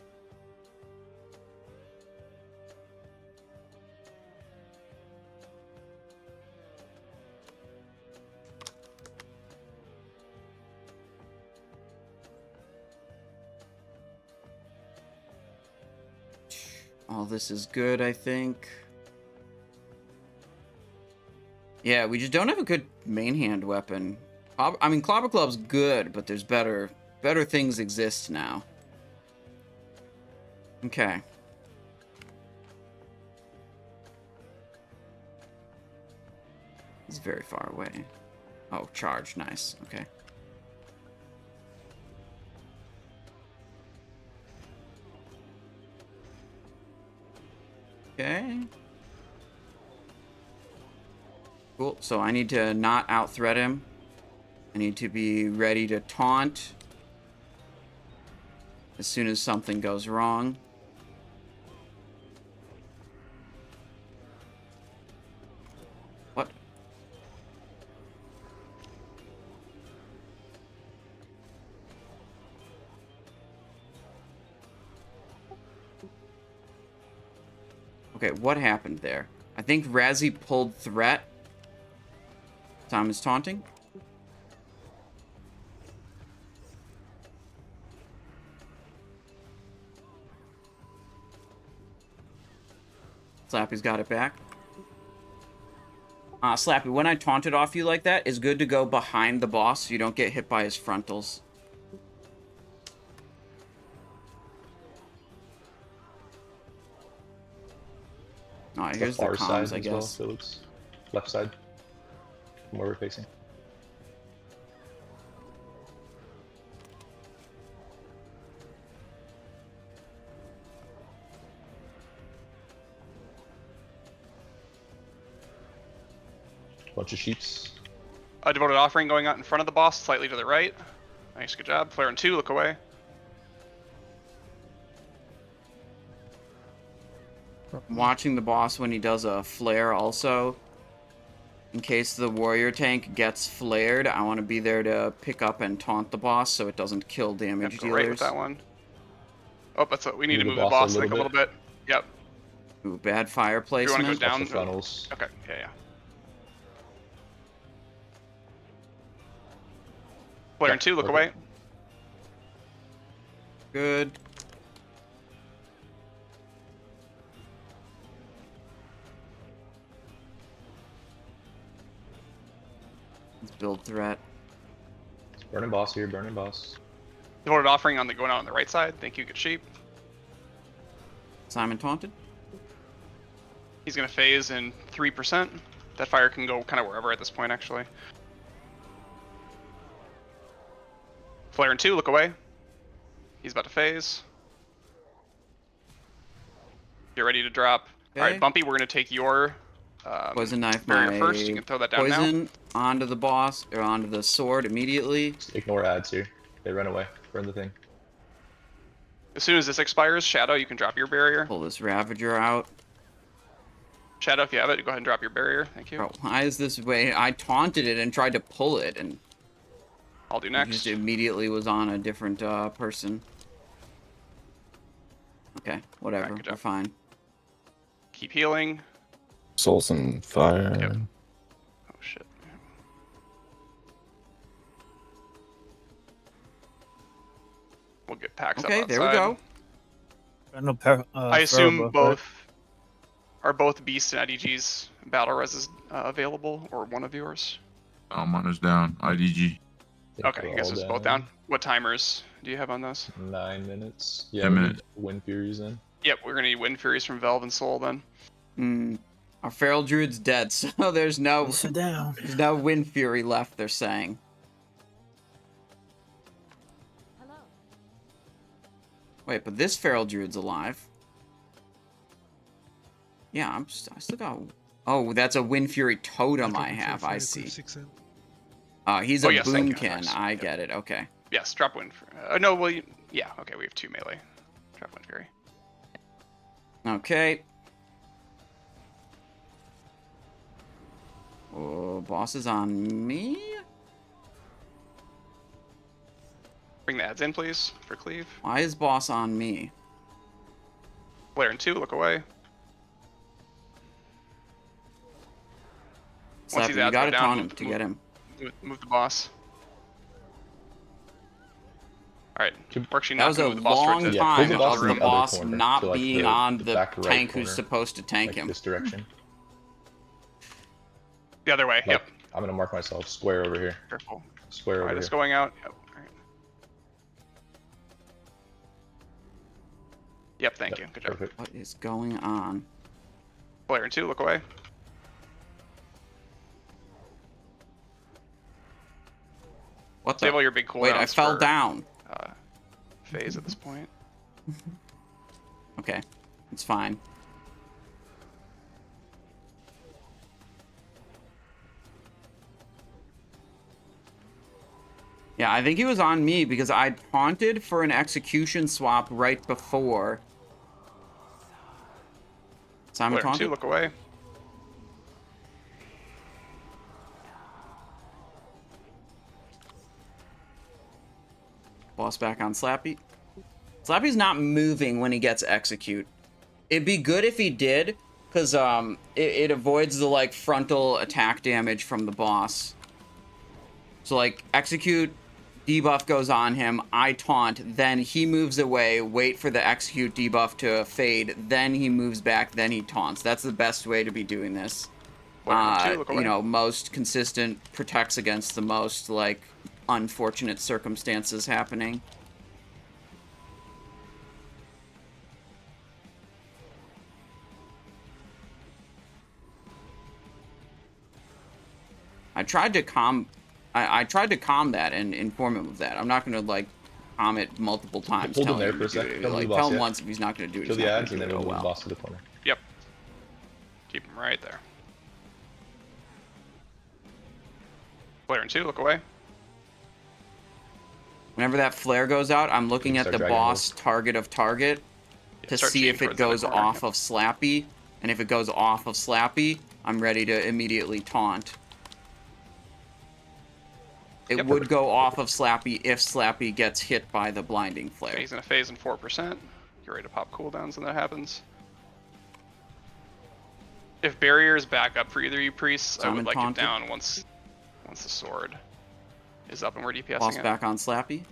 All this is good, I think. Yeah, we just don't have a good main hand weapon. I mean, Clobber Club's good, but there's better things exist now. Okay. He's very far away. Oh, charge, nice. Okay. Okay. Cool. So I need to not out-threat him. I need to be ready to taunt as soon as something goes wrong. What? Okay, what happened there? I think Razzie pulled threat. Tom is taunting. Slappy's got it back. Slappy, when I taunted off you like that, it's good to go behind the boss so you don't get hit by his frontals. Alright, here's the comms, I guess. Well, so it looks left side from where we're facing. Bunch of sheeps. A devoted offering going out in front of the boss, slightly to the right. Nice, good job. Flare in 2, look away. I'm watching the boss when he does a flare also. In case the warrior tank gets flared, I want to be there to pick up and taunt the boss so it doesn't kill damage Go dealers. right with that one. Oh, that's what we need to move the boss like a little bit. Yep. Ooh, bad fire placement. You want to go down? The funnels. Okay, yeah. Flare in 2, look away. Good. Let's build threat. Burning boss here, burning boss. Devoted offering on the going out on the right side. Thank you, good sheep. Simon taunted. He's gonna phase in 3%. That fire can go kind of wherever at this point, actually. Flare in 2, look away. He's about to phase. Get ready to drop. Okay. Alright, Bumpy, we're gonna take your Poison knife barrier my first. You can throw that down poison now. onto the boss, or onto the sword immediately. Just ignore ads here. They run away. Burn the thing. As soon as this expires, Shadow, you can drop your barrier. Pull this Ravager out. Shadow, if you have it, go ahead and drop your barrier. Thank you. Bro, why is this way? I taunted it and tried to pull it, and I'll do it next. just immediately was on a different person. Okay, whatever. Alright, good We're job. fine. Keep healing. Souls and fire. Yep. Oh shit. We'll get packs Okay, up there we outside. go. I assume are both Beast and IDG's battle reses available, or one of yours? Mine is down. IDG. Okay, you guys just both down. What timers do you have on those? 9 minutes. Yeah, we need Wind Furies in. Yep, we're gonna need Wind Furies from Velv and Soul then. Our Feral Druid's dead, so there's no Wind Fury left, they're saying. Hello. Wait, but this Feral Druid's alive. Yeah, I still got... Oh, that's a Wind Fury totem I have, I see. He's a boomkin, I get it, okay. Yes, drop Wind Fury. No, well, yeah, okay, we have 2 melee. Drop Wind Fury. Okay. Oh, boss is on me? Bring the ads in, please, for cleave. Why is boss on me? Flare in 2, look away. Once these ads you gotta taunt him to get him. Move the boss. Alright, Worksheet that was a long time of the boss not being on the tank who's supposed to tank him. This direction. The other way, yep. I'm gonna mark myself square over here. Careful. Square over here. It's going out. Yep. Alright. Yep, thank you. Good job. Perfect. What is going on? Flare in 2, look away. What the? Save all your big cooldowns. Wait, I fell down. Phase at this point. Okay, it's fine. Yeah, I think he was on me because I taunted for an execution swap right before. Simon taunted? 2, look away. Boss back on Slappy. Slappy's not moving when he gets execute. It'd be good if he did, because it avoids the like frontal attack damage from the boss. So like execute, debuff goes on him, I taunt, then he moves away, wait for the execute debuff to fade, then he moves back, then he taunts. That's the best way to be doing this. You know, most consistent, protects against the most like unfortunate circumstances happening. I tried to calm that and inform him of that. I'm not gonna like calm it multiple times. Hold him there for a second. Like, tell him once if he's not gonna do it. Kill the ads and then we'll move the boss to the corner. Yep. Keep him right there. Flare in 2, look away. Whenever that flare goes out, I'm looking at the boss target of target to see if it goes off of Slappy, and if it goes off of Slappy, I'm ready to immediately taunt. It would go off of Slappy if Slappy gets hit by the blinding flare. He's gonna phase in 4%. You're ready to pop cooldowns when that happens. If barriers back up for either of you priests, I would like it down once the sword is up and we're DPSing Boss back on Slappy.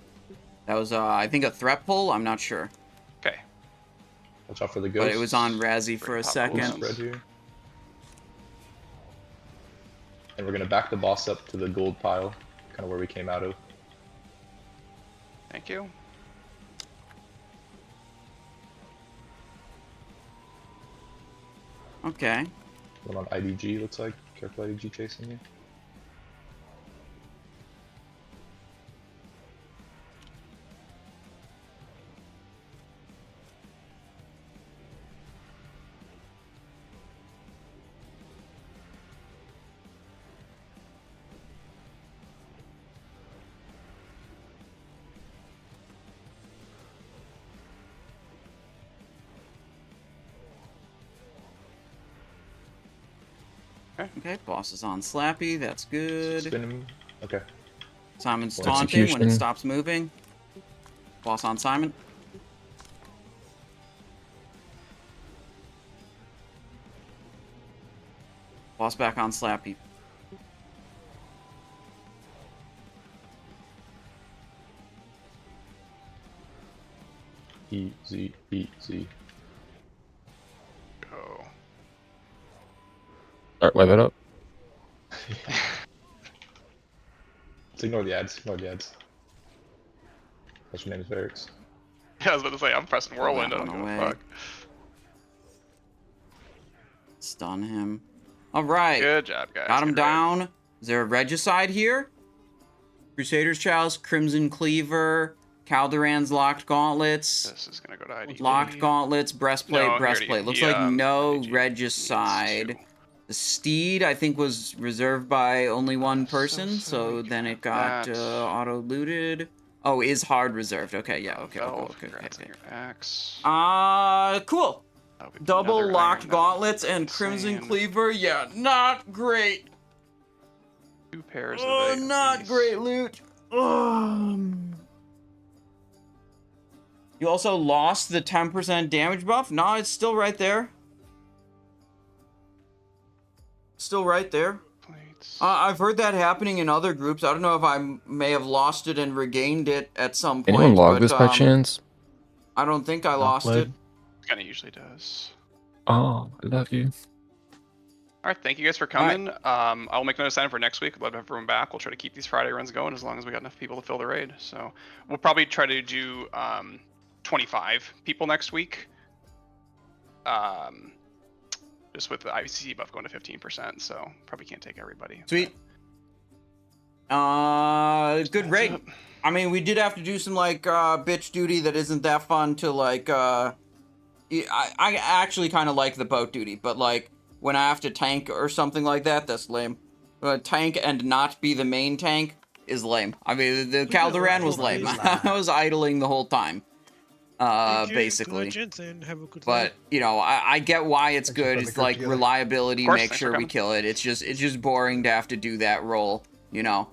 That was, I think, a threat pull. I'm not sure. Okay. Watch out for the ghost. But it was on Razzie for a second. And we're gonna back the boss up to the gold pile, kind of where we came out of. Thank you. Okay. One on IDG looks like. Careful, IDG chasing you. Okay, boss is on Slappy. That's good. Spin him. Okay. Simon's taunting when it stops moving. Boss on Simon. Boss back on Slappy. Easy, easy. Go. Alright, wipe it up. Let's ignore the ads. Ignore the ads. What's your name is Beatrix? Yeah, I was about to say, I'm pressing whirlwind. I don't give a fuck. Stun him. All right. Good job, guys. Got him Good raid. down. Is there a regicide here? Crusader's Chalice, Crimson Cleaver, Caldoran's Locked Gauntlets. This is gonna go to IDG. Locked Gauntlets, Breastplate, No, he Breastplate. already- Looks he, like no IDG regicide. needs to. The Steed, I think, was reserved by only one So person, so sorry, then it got auto-looted. Oh, is hard reserved. Okay, yeah, okay, Valve, okay. congrats on your axe. Cool. That'll be Double another Locked iron, Gauntlets that'll be and Crimson insane. Cleaver. Yeah, not great. 2 pairs Oh, of not these. great loot. You also lost the 10% damage buff? No, it's still right there. Still right there. Plates. I've heard that happening in other groups. I don't know if I may have lost it and regained it at some point. Anyone log but, this by chance? I don't think I lost it. Kind of usually does. Oh, I love you. All right, thank you guys for coming. I'll make another sign for next week. Let everyone back. We'll try to keep these Friday runs going as long as we got enough people to fill the raid. So we'll probably try to do 25 people next week. Just with the ICC buff going to 15%, so probably can't take everybody. Sweet. Good raid. I mean, we did have to do some, like, bitch duty that isn't that fun to, like, I actually kind of like the boat duty, but, like, when I have to tank or something like that, that's lame. Tank and not be the main tank is lame. I mean, the Caldoran was lame. I was idling the whole time, basically. But, you know, I get why it's good. It's like reliability, make sure we kill it. It's just boring to have to do that role, you know?